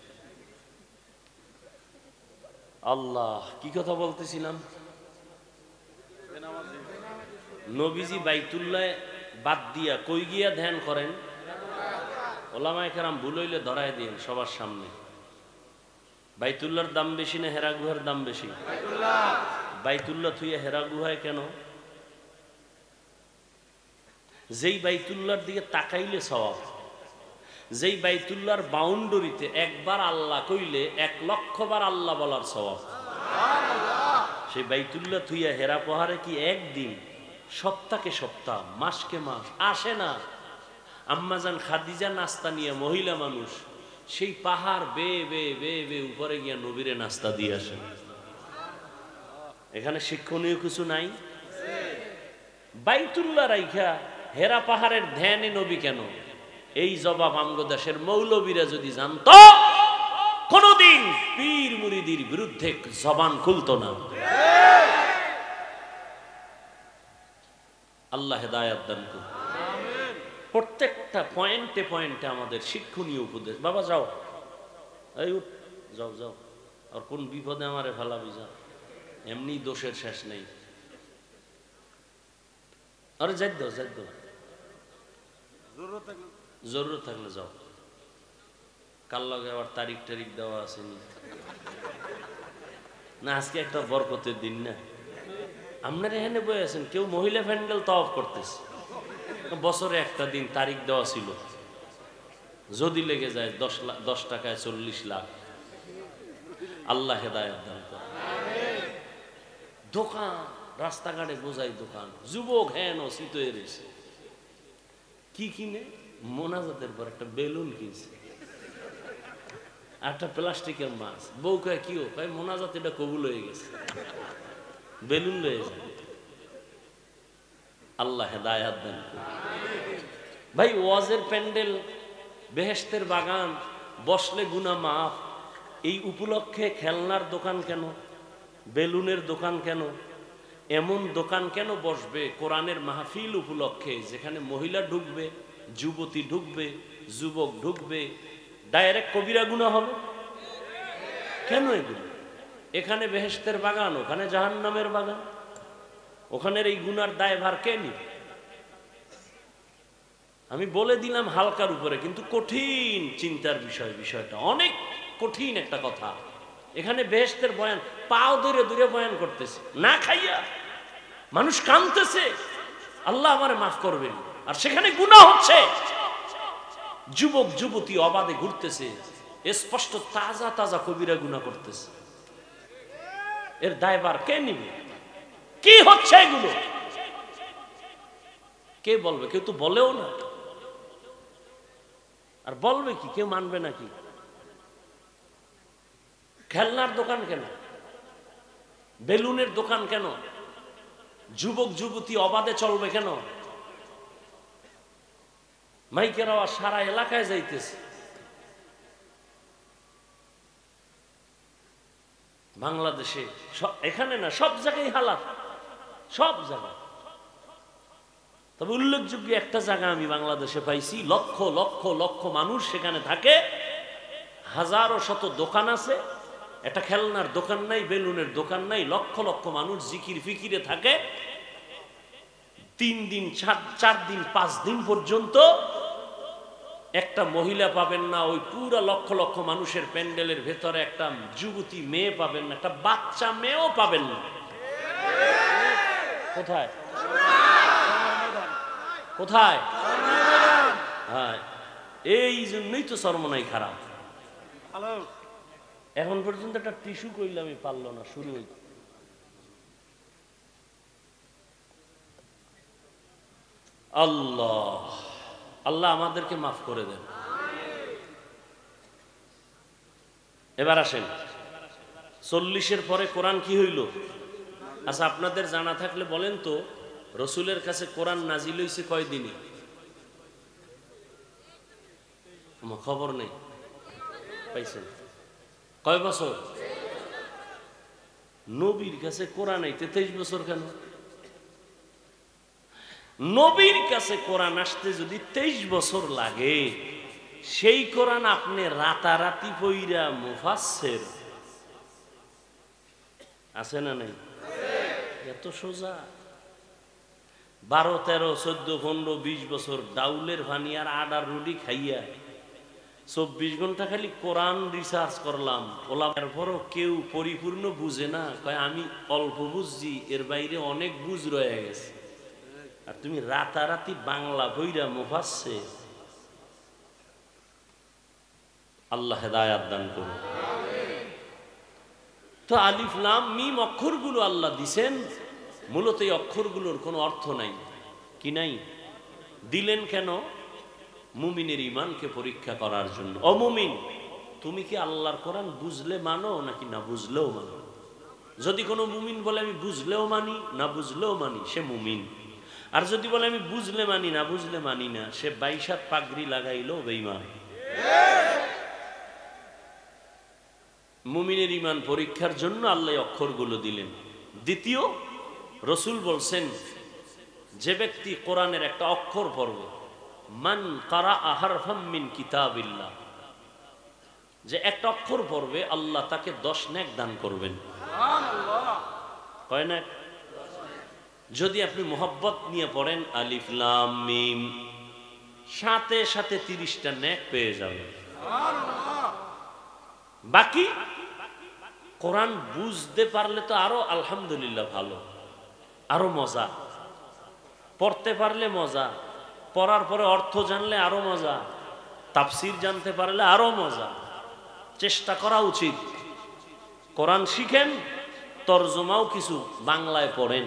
আল্লাহ, কি কথা বলতেছিলাম? নবীজি বাইতুল্লাহ বাদ দিয়া কই গিয়া ধ্যান করেন? ওলামায়ে কেরাম ভুল হইলে ধরায় দিন সবার সামনে। বাইতুল্লাহর দাম বেশি না হেরা গুহার দাম বেশি? বাইতুল্লাহ থুইয়া হেরা গুহায় কেন? যেই বাইতুল্লাহর দিকে তাকাইলে সওয়াব, যেই বাইতুল্লাহর বাউন্ডারিতে একবার আল্লাহ কইলে 1 লক্ষ বার আল্লাহ বলার সওয়াব। সেই বাইতুল্লাহ থুইয়া হেরা পাহাড়ে কি একদিন, সপ্তাহকে সপ্তাহ, মাসকে মাস আসে না? আম্মাজান খাদিজা নাস্তা নিয়ে, মহিলা মানুষ, সেই পাহাড় বেয়ে বেয়ে বেয়ে বেয়ে উপরে গিয়া নবীরে নাস্তা দিয়ে আসে। এখানে শিক্ষণীয় কিছু নাই? বাইতুল্লাহ রাইখা হেরা পাহাড়ের ধ্যানে নবী কেন? এই জবাব আমগো দেশের মৌলবীরা যদি জানতো, কোনদিন পীর মুরিদির বিরুদ্ধে জবান খুলতো না। আল্লাহ হেদায়াত দান করুন। প্রত্যেকটা পয়েন্টে পয়েন্টে আমাদের শিক্ষণীয় উপদেশ। বাবা যাও, এই উঠ, যাও যাও, আর কোন বিপদে আমারে ফেলাবি, যাও। এমনি দোষের শেষ নেই। আরে যাই দাও, যাই দাও, জরুরত থাকলে যাও। কাল লগে আবার তারিখ টারিখ দেওয়া আসেনি না, আজকে একটা বরকতের দিন না। আপনারা এখানে বয়ে আছেন, কেউ মহিলা প্যান্ডেল তওয়াফ করতেছে, বছরে একটা দিন তারিখ দেওয়া ছিল, যদি লেগে যায় 10 টাকায় 40 লাখ। আল্লাহ হেদায়েত দান করে। দোকান রাস্তাঘাটে বোঝাই দোকান, যুবক হ্যান শীত হয়ে রয়েছে, কি কিনে? মোনাজাতের পর একটা বেলুন কিনছে, একটা প্লাস্টিকের মাছ। বউ কয় কি কয় মোনাজাত এটা কবুল হয়ে গেছে, বেলুন লয়ে যায়। আল্লাহ হেদায়েত দান করে। ভাই ওয়াজের প্যান্ডেল, বেহেশতের বাগান, বসলে গুনাহ মাফ, এই উপলক্ষে খেলনার দোকান কেন, বেলুনের দোকান কেন, এমন দোকান কেন বসবে কোরআনের মাহফিল উপলক্ষে, যেখানে মহিলা ঢুকবে, যুবতী ঢুকবে, যুবক ঢুকবে, ডাইরেক্ট কবিরা গুনাহ হবে কেন এগুলো? এখানে বেহেশতের বাগান, ওখানে জাহান্নামের বাগান, ওখানের এই গুনার দায়ভার কে নিবে? আমি বলে দিলাম হালকার উপরে, কিন্তু কঠিন চিন্তার বিষয়, বিষয়টা অনেক কঠিন একটা কথা। এখানে বেহেশতের বয়ান, পাও ধরে দূরে বয়ান করতেছে, না খাইয়া মানুষ কাঁদতেছে, আল্লাহ আমারে মাফ করবেন, আর সেখানে গুনাহ হচ্ছে। যুবক যুবতী অবাধে ঘুরতেছে, স্পষ্ট তাজা তাজা কবিরা গুনাহ করতেছে, এর দায়ভার কে নিবে? কি হচ্ছে এগুলো? কে বলবে? কেউ তো বলেও না, আর বলবে কি? কেউ মানবে নাকি? খেলনার দোকান কেন, বেলুনের দোকান কেন, যুবক যুবতী অবাধে চলবে কেন? মাইকের আওয়াজ সারা এলাকায় যাইতেছে। বাংলাদেশে এখানে না, সব জায়গায় হালাত, সব জায়গায়। তবে উল্লেখযোগ্য একটা জায়গা আমি বাংলাদেশে পাইছি, লক্ষ লক্ষ লক্ষ মানুষ সেখানে থাকে, হাজারো শত দোকান আছে, একটা খেলনার দোকান নাই, বেলুনের দোকান নাই, লক্ষ লক্ষ মানুষ জিকির ফিকিরে থাকে। 3 দিন 4 দিন 5 দিন পর্যন্ত একটা মহিলা পাবেন না, ওই পুরা লক্ষ লক্ষ মানুষের প্যান্ডেলের ভেতরে একটা যুবতী মেয়ে পাবেন না, একটা বাচ্চা মেয়েও পাবেন না। কোথায় কোথায়? হ্যাঁ, এই জন্যই তো সরমনাই খারাপ। এখন পর্যন্ত একটা টিস্যু কইলে আমি পারলো না, শুরু হইতে। আল্লাহ আল্লাহ আমাদেরকে মাফ করে দেন। এবার আসেন, 40-এর পরে কোরআন কি হইল? আচ্ছা, আপনাদের জানা থাকলে বলেন তো, রসুলের কাছে কোরআন নাজিল হইছে কয়দিনে? আমার খবর নেই, পাইছেন? কয় বছর? নবীর কাছে কোরআন আইতে 23 বছর কেন? নবীর কাছে কোরআন আসতে যদি 23 বছর লাগে, সেই কোরআন আপনি রাতারাতি পইরা মুফাসসির আছে না নাই? এত সোজা? 12, 13, 14, 15, 20 বছর ডাউলের ভানি আর আডার রুটি খাইয়া 24 ঘন্টা খালি কোরআন রিসার্চ করলাম, এরপরও কেউ পরিপূর্ণ বুঝে না, কয় আমি অল্প বুঝছি, এর বাইরে অনেক বুঝ রয়ে গেছে। আর তুমি রাতারাতি বাংলা বইরা মুফাসসির। আল্লাহ হেদায়েত দান করুন। তো আলিফ লাম মিম অক্ষরগুলো আল্লাহ দিছেন, মূলত এই অক্ষরগুলোর কোনো অর্থ নাই। কি নাই? দিলেন কেন? মুমিনের ঈমানকে পরীক্ষা করার জন্য। অমুমিন, তুমি কি আল্লাহর কোরআন বুঝলে মানো নাকি না বুঝলেও মানো? যদি কোনো মুমিন বলে আমি বুঝলেও মানি না বুঝলেও মানি, সে মুমিন। আর যদি বলে আমি বুঝলে মানি না বুঝলে মানি না, সে 22 হাত পাগড়ি লাগাইলেও বেঈমান। মুমিনের ঈমান পরীক্ষার জন্য আল্লাহ অক্ষরগুলো দিলেন। দ্বিতীয়, রসুল বলছেন, যে ব্যক্তি কোরআনের একটা অক্ষর পড়বে, মান কারাআ হারফাম মিন কিতাবিল্লাহ, যে একটা অক্ষর পড়বে, আল্লাহ তাকে 10 নেক দান করবেন। কয় না? যদি আপনি মোহাব্বত নিয়ে পড়েন আলিফ লাম মিম, সাথে সাথে 30টা নেক পেয়ে যাবেন। বাকি কোরআন বুঝতে পারলে তো আরো আলহামদুলিল্লাহ ভালো, আরো মজা। পড়তে পারলে মজা, পড়ার পরে অর্থ জানলে আরো মজা, তাফসির জানতে পারলে আরো মজা। চেষ্টা করা উচিত। কোরআন শিখেন, তরজমাও কিছু বাংলায় পড়েন।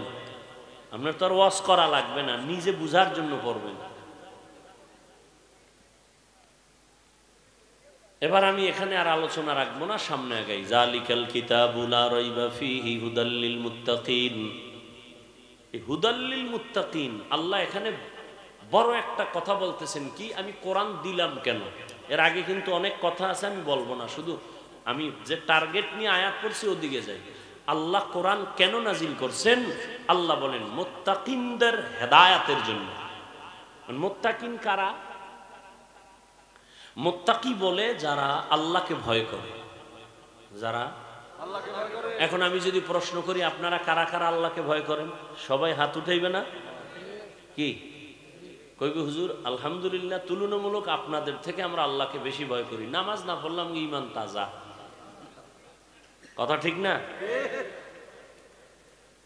আপনার তো আর ওয়াজ করা লাগবে না, নিজে বুঝার জন্য পড়বেন। এবার আমি এখানে আর আলোচনা রাখবো না, সামনে আগাই। জালিকাল কিতাবু লা রাইবা ফীহি হুদাল লিল মুত্তাকিন। এই হুদাল লিল মুত্তাকিন, আল্লাহ এখানে বড় একটা কথা বলতেছেন কি, আমি কোরআন দিলাম কেন। এর আগে কিন্তু অনেক কথা আছে, আমি বলবো না, শুধু আমি যে টার্গেট নিয়ে আয়াত পড়ছি ওদিকে যাই। আল্লাহ কোরআন কেন নাজিল করছেন? আল্লাহ বলেন মুত্তাকিনদের হেদায়াতের জন্য। মুত্তাকিন কারা? মুত্তাকি বলে যারা আল্লাহকে ভয় করে, যারা আল্লাহকে ভয় করে। এখন আমি যদি প্রশ্ন করি আপনারা কারা কারা আল্লাহকে ভয় করেন, সবাই হাত উঠাইবে না? কি কইবে হুজুর আলহামদুলিল্লাহ, তুলনামূলক আপনাদের থেকে আমরা আল্লাহকে বেশি ভয় করি, নামাজ না পড়লাম ঈমান তাজা। কথা ঠিক না?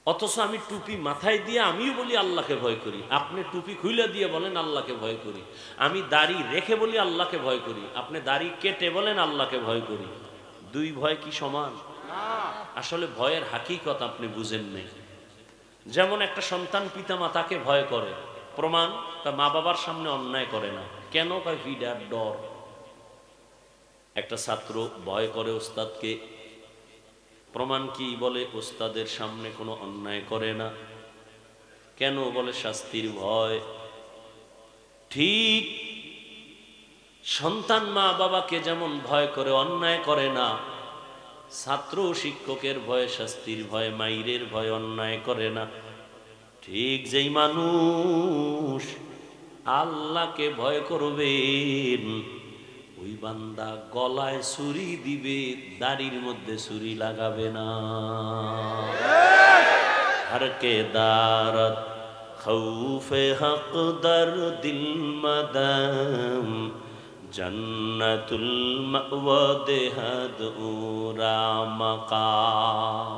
অথচ আমি টুপি মাথায় দিয়ে আমিও বলি আল্লাহকে ভয় করি, আপনি টুপি খুলে দিয়ে বলেন আল্লাহকে ভয় করি। আমি দাড়ি রেখে বলি আল্লাহকে ভয় করি, আপনি দাড়ি কেটে বলেন আল্লাহকে ভয় করি। দুই ভয় কি সমান? আসলে ভয়ের হাকিকত আপনি বুঝেন নাই। যেমন একটা সন্তান পিতা মাতাকে ভয় করে, প্রমাণ তার মা বাবার সামনে অন্যায় করে না। কেন? কয় ফিডার ডর। একটা ছাত্র ভয় করে ওস্তাদকে, প্রমাণ কি? বলে ওস্তাদের সামনে কোনো অন্যায় করে না। কেন? বলে শাস্তির ভয়। ঠিক সন্তান মা বাবাকে যেমন ভয় করে, অন্যায় করে না, ছাত্র শিক্ষকের ভয়ে, শাস্তির ভয়ে, মাইরের ভয় অন্যায় করে না। ঠিক যেই মানুষ আল্লাহকে ভয় করবেন, ওই বান্দা গলায় ছুরি দিবে, দাড়ির মধ্যে ছুরি লাগাবে না। হরকে দারত খৌফে হক দর দিল মদম, জন্নতুল মাওয়া দেহাদ উরা মাকাম।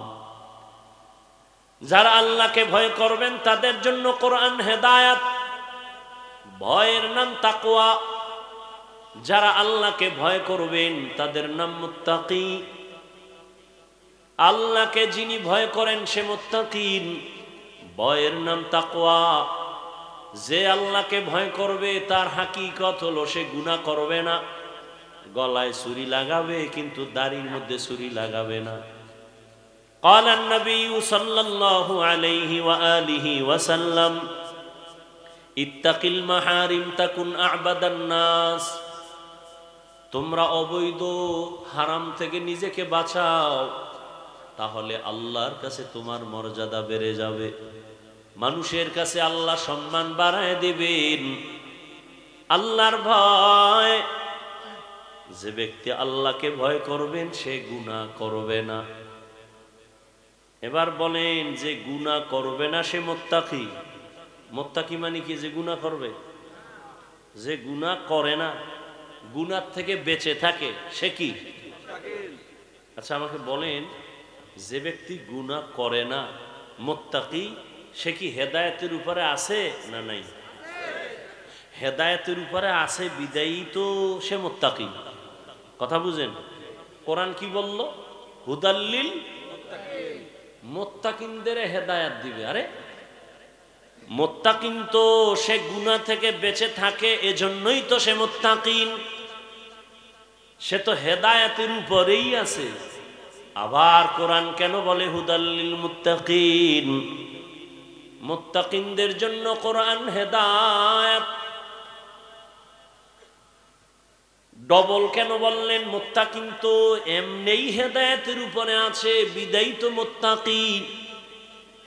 যারা আল্লাহকে ভয় করবেন তাদের জন্য কোরআন হেদায়াত, ভয়ের নাম তাকওয়া। যারা আল্লাহকে ভয় করবেন তাদের নাম মুত্তাকি। আল্লাহকে যিনি ভয় করেন সে মুত্তাকিন, ভয়ের নাম তাকওয়া। যে আল্লাহকে ভয় করবে তার হাকিকত হলো সে গুনাহ করবে না, গলায় ছুরি লাগাবে কিন্তু দাড়ির মধ্যে ছুরি লাগাবে না। قال النبي صلى الله عليه وآله وسلم اتق المحارم تكن أعبد الناس। তোমরা অবৈধ হারাম থেকে নিজেকে বাঁচাও, তাহলে আল্লাহর কাছে তোমার মর্যাদা বেড়ে যাবে, মানুষের কাছে আল্লাহ সম্মান বাড়ায় দিবেন। আল্লাহর ভয়, যে ব্যক্তি আল্লাহকে ভয় করবেন সে গুনাহ করবে না। এবার বলেন, যে গুনাহ করবে না সে মুত্তাকি। মুত্তাকি মানে কি? যে গুনাহ করবে। যে গুনাহ করে না, গুনাহ থেকে বেঁচে থাকে, সে কি? আচ্ছা আমাকে বলেন, যে ব্যক্তি গুনাহ করে না মুত্তাকি, সে কি হেদায়েতের উপরে আছে না নাই? হেদায়েতের উপরে আছে বিদায়ী তো সে মুত্তাকি। কথা বুঝেন? কোরআন কি বলল? হুদাল্লিল মুত্তাকিনদের হেদায়েত দিবে। আরে মুত্তাকিন তো সে গুনাহ থেকে বেঁচে থাকে, এজন্যই তো সে মুত্তাকিন, সে তো হেদায়েতের উপরেই আছে। আবার কোরআন কেন বলে হুদাল্লিল মুত্তাকিন? মুত্তাকিনদের জন্য কোরআন হেদায়েত। ডবল কেন বললেন? মুত্তাকিন তো এমনিই হেদায়েতের উপরে আছে, বিদায়ী তো মুত্তাকি।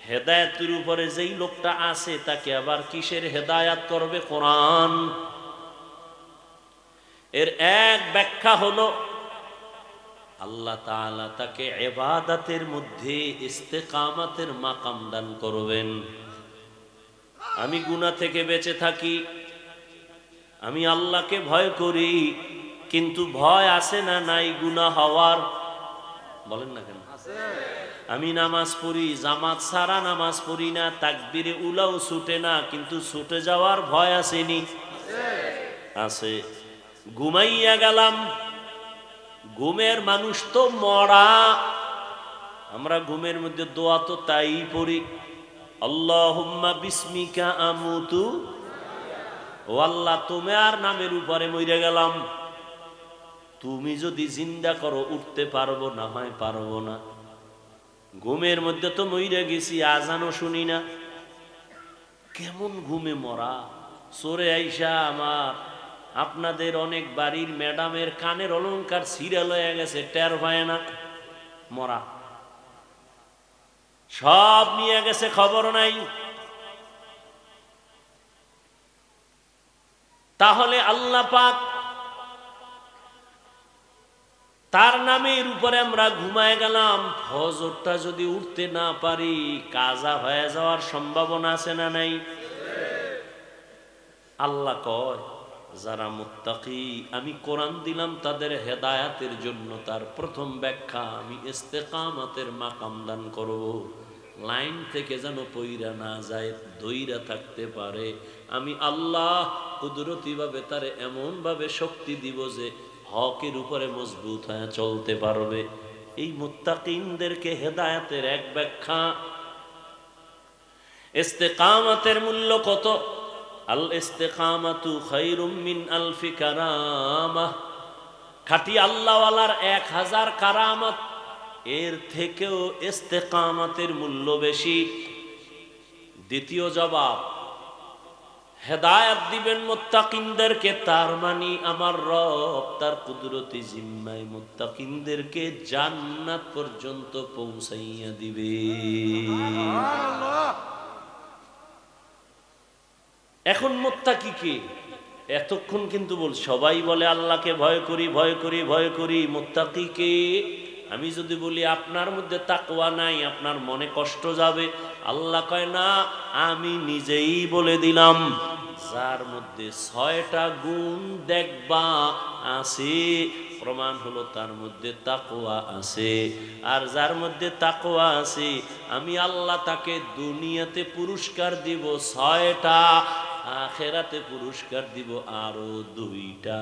হেদায়েতের উপরে যেই লোকটা আছে তাকে আবার কিসের হেদায়েত করবে? কোরআন। এর এক ব্যাখ্যা হলো আল্লাহ তাআলা তাকে ইবাদতের মধ্যে ইস্তেকামাতের মাকাম দান করবেন। আমি গুনাহ থেকে বেঁচে থাকি, আমি আল্লাহকে ভয় করি, কিন্তু ভয় আছে না নাই গুনাহ হওয়ার? বলেন না কেন? আমি নামাজ পড়ি, জামাত ছাড়া নামাজ পড়ি না, তাকবীরে উলাও ছুটে না, কিন্তু ছুটে যাওয়ার ভয় আসেনি? আছে। ঘুমাইয়া গেলাম, ঘুমের মানুষ তো মরা। আমরা ঘুমের মধ্যে দোয়া তো তাই পড়ি, আল্লাহুম্মা বিসমিকা আমুতু, ও আল্লাহ তোমার নামের উপরে মরে গেলাম, তুমি যদি জিন্দা করো উঠতে পারবো না হয় পারবো না। ঘুমের মধ্যে তো মরে গেছি, আজানও শুনি না। কেমন ঘুমে মরা! সরে আইসা আমার আপনাদের অনেক বাড়ির ম্যাডামের কানের অলংকার ছিঁড়ে লয়ে গেছে, টের পায় না, মরা। সব নিয়ে গেছে, খবর নাই। তাহলে আল্লাহ পাক তার নামের উপরে আমরা ঘুমায় গেলাম, ফজরটা যদি উঠতে না পারি কাজা হয়ে যাওয়ার সম্ভাবনা আছে না নাই? আল্লাহ কয় যারা মুত্তাকি, আমি কোরআন দিলাম তাদের হেদায়াতের জন্য, তার প্রথম ব্যাখ্যা আমি ইস্তেকামাতের মাকাম দান করব। লাইন থেকে যেন পইরা না যায়, দইরা থাকতে পারে। আমি আল্লাহ কুদরতি ভাবে তারে এমন ভাবে শক্তি দিব যে হকের উপরে মজবুত হয়ে চলতে পারবে। এই মুত্তাকিনদেরকে হেদায়েতের এক ব্যাখ্যা। ইস্তেকামাতের মূল্য কত? আল ইস্তেকামাতু খায়রুম মিন আলফি কারামাহ। খাঁটি আল্লাহওয়ালার 1000 কারামত, এর থেকেও ইস্তেকামাতের মূল্য বেশি। দ্বিতীয় জবাব, হেদায়েত দিবেন মুত্তাকিনদেরকে, তার মানে আমার রব তার কুদরতি জিম্মায় মুত্তাকিনদেরকে জান্নাত পর্যন্ত পৌঁছাইয়া দিবে। এখন মুত্তাকি কে? এতক্ষণ কিন্তু সবাই বলে আল্লাহকে ভয় করি ভয় করি ভয় করি। মুত্তাকি কে? আমি যদি বলি আপনার মধ্যে তাকওয়া নাই, আপনার মনে কষ্ট যাবে। আল্লাহ কয় না, আমি নিজেই বলে দিলাম, যার মধ্যে 6টা গুণ দেখবা আছে, প্রমাণ হলো তার মধ্যে তাকওয়া আছে। আর যার মধ্যে তাকওয়া আছে, আমি আল্লাহ তাকে দুনিয়াতে পুরস্কার দিব 6টা, আখিরাতে পুরস্কার দিব আরো 2টা।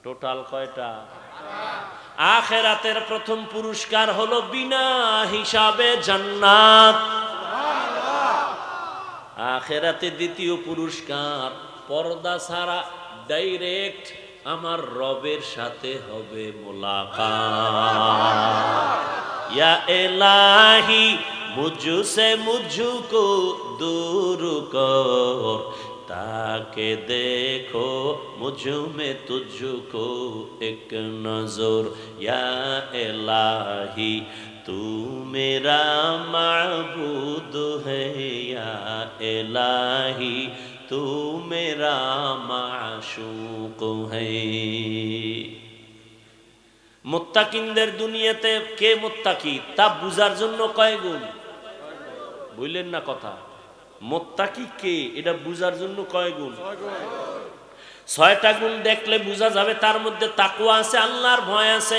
টোটাল কয়টা? আখিরাতের প্রথম পুরস্কার হলো বিনা হিসাবে জান্নাত। আখিরাতে দ্বিতীয় পুরস্কার পর্দা ছাড়া ডাইরেক্ট আমার রবের সাথে হবে মুলাকাত। ইয়া ইলাহি মুঝসে মুঝকো दूर कर, ताके देखो मुझ में तुझको एक नजर। या इलाही तू मेरा माबूद है, या इलाही तू मेरा माशूक है। মুত্তাকিনদের দুনিয়াতে কে মুত্তাকি তা বুঝার জন্য কয় গুণ? বুঝলেন না কথা? মুত্তাকি কে এটা বুঝার জন্য কয় গুণ? 6টা গুণ দেখলে বোঝা যাবে তার মধ্যে তাকওয়া আছে, আল্লাহর ভয় আছে।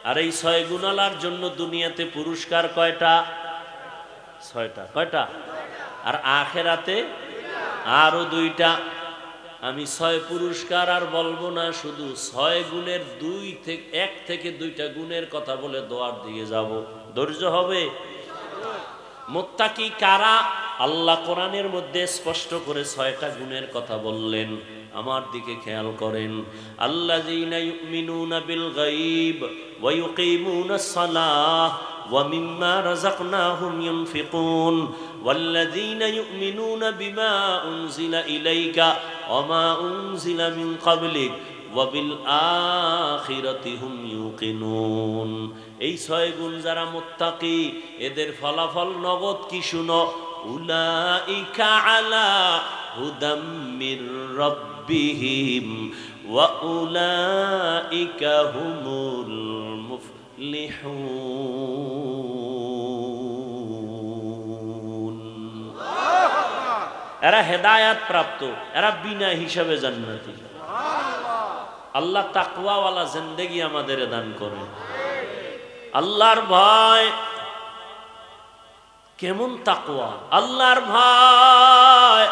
আর এই 6 গুণালার জন্য দুনিয়াতে পুরস্কার কয়টা? 6টা। কয়টা? আর আখিরাতে আরো 2টা। আমি 6 পুরস্কার আর বলবো না, শুধু 6 গুণের 1 থেকে 2টা গুণের কথা বলে দোয়ার দিয়ে যাব। ধৈর্য হবে? মুত্তাকি কারা? আল্লাহ কোরআনের মধ্যে স্পষ্ট করে 6টা গুণের কথা বললেন। আমার দিকে খেয়াল করেন। আল্লাযীনা ইউমিনুনা বিল গায়ব ওয়া ইউকিমুনাস সালাহ ওয়া মিম্মা রাযাকনাহুম ইউনফিকুন ওয়াল্লাযীনা ইউমিনুনা বিমা উনজিলা ইলাইকা ওয়া মা উনজিলা মিন ক্বাবলিক ওয়া বিল আখিরাতি হুম ইউকিনুন। এই 6 গুণ যারা মুত্তাকি, এদের ফলাফল নগদ কি শুনো? উলাইকা আলা হুদাম মির রাব্বিহিম ربهم وأولئك هم المفلحون এরা হেদায়াত প্রাপ্ত, এরা বিনা হিসাবে জান্নাতি। আল্লাহ তাকওয়াওয়ালা জিন্দেগি আমাদের দান করেন। আল্লাহর ভয় কেমন তাকওয়া, আল্লাহর ভয়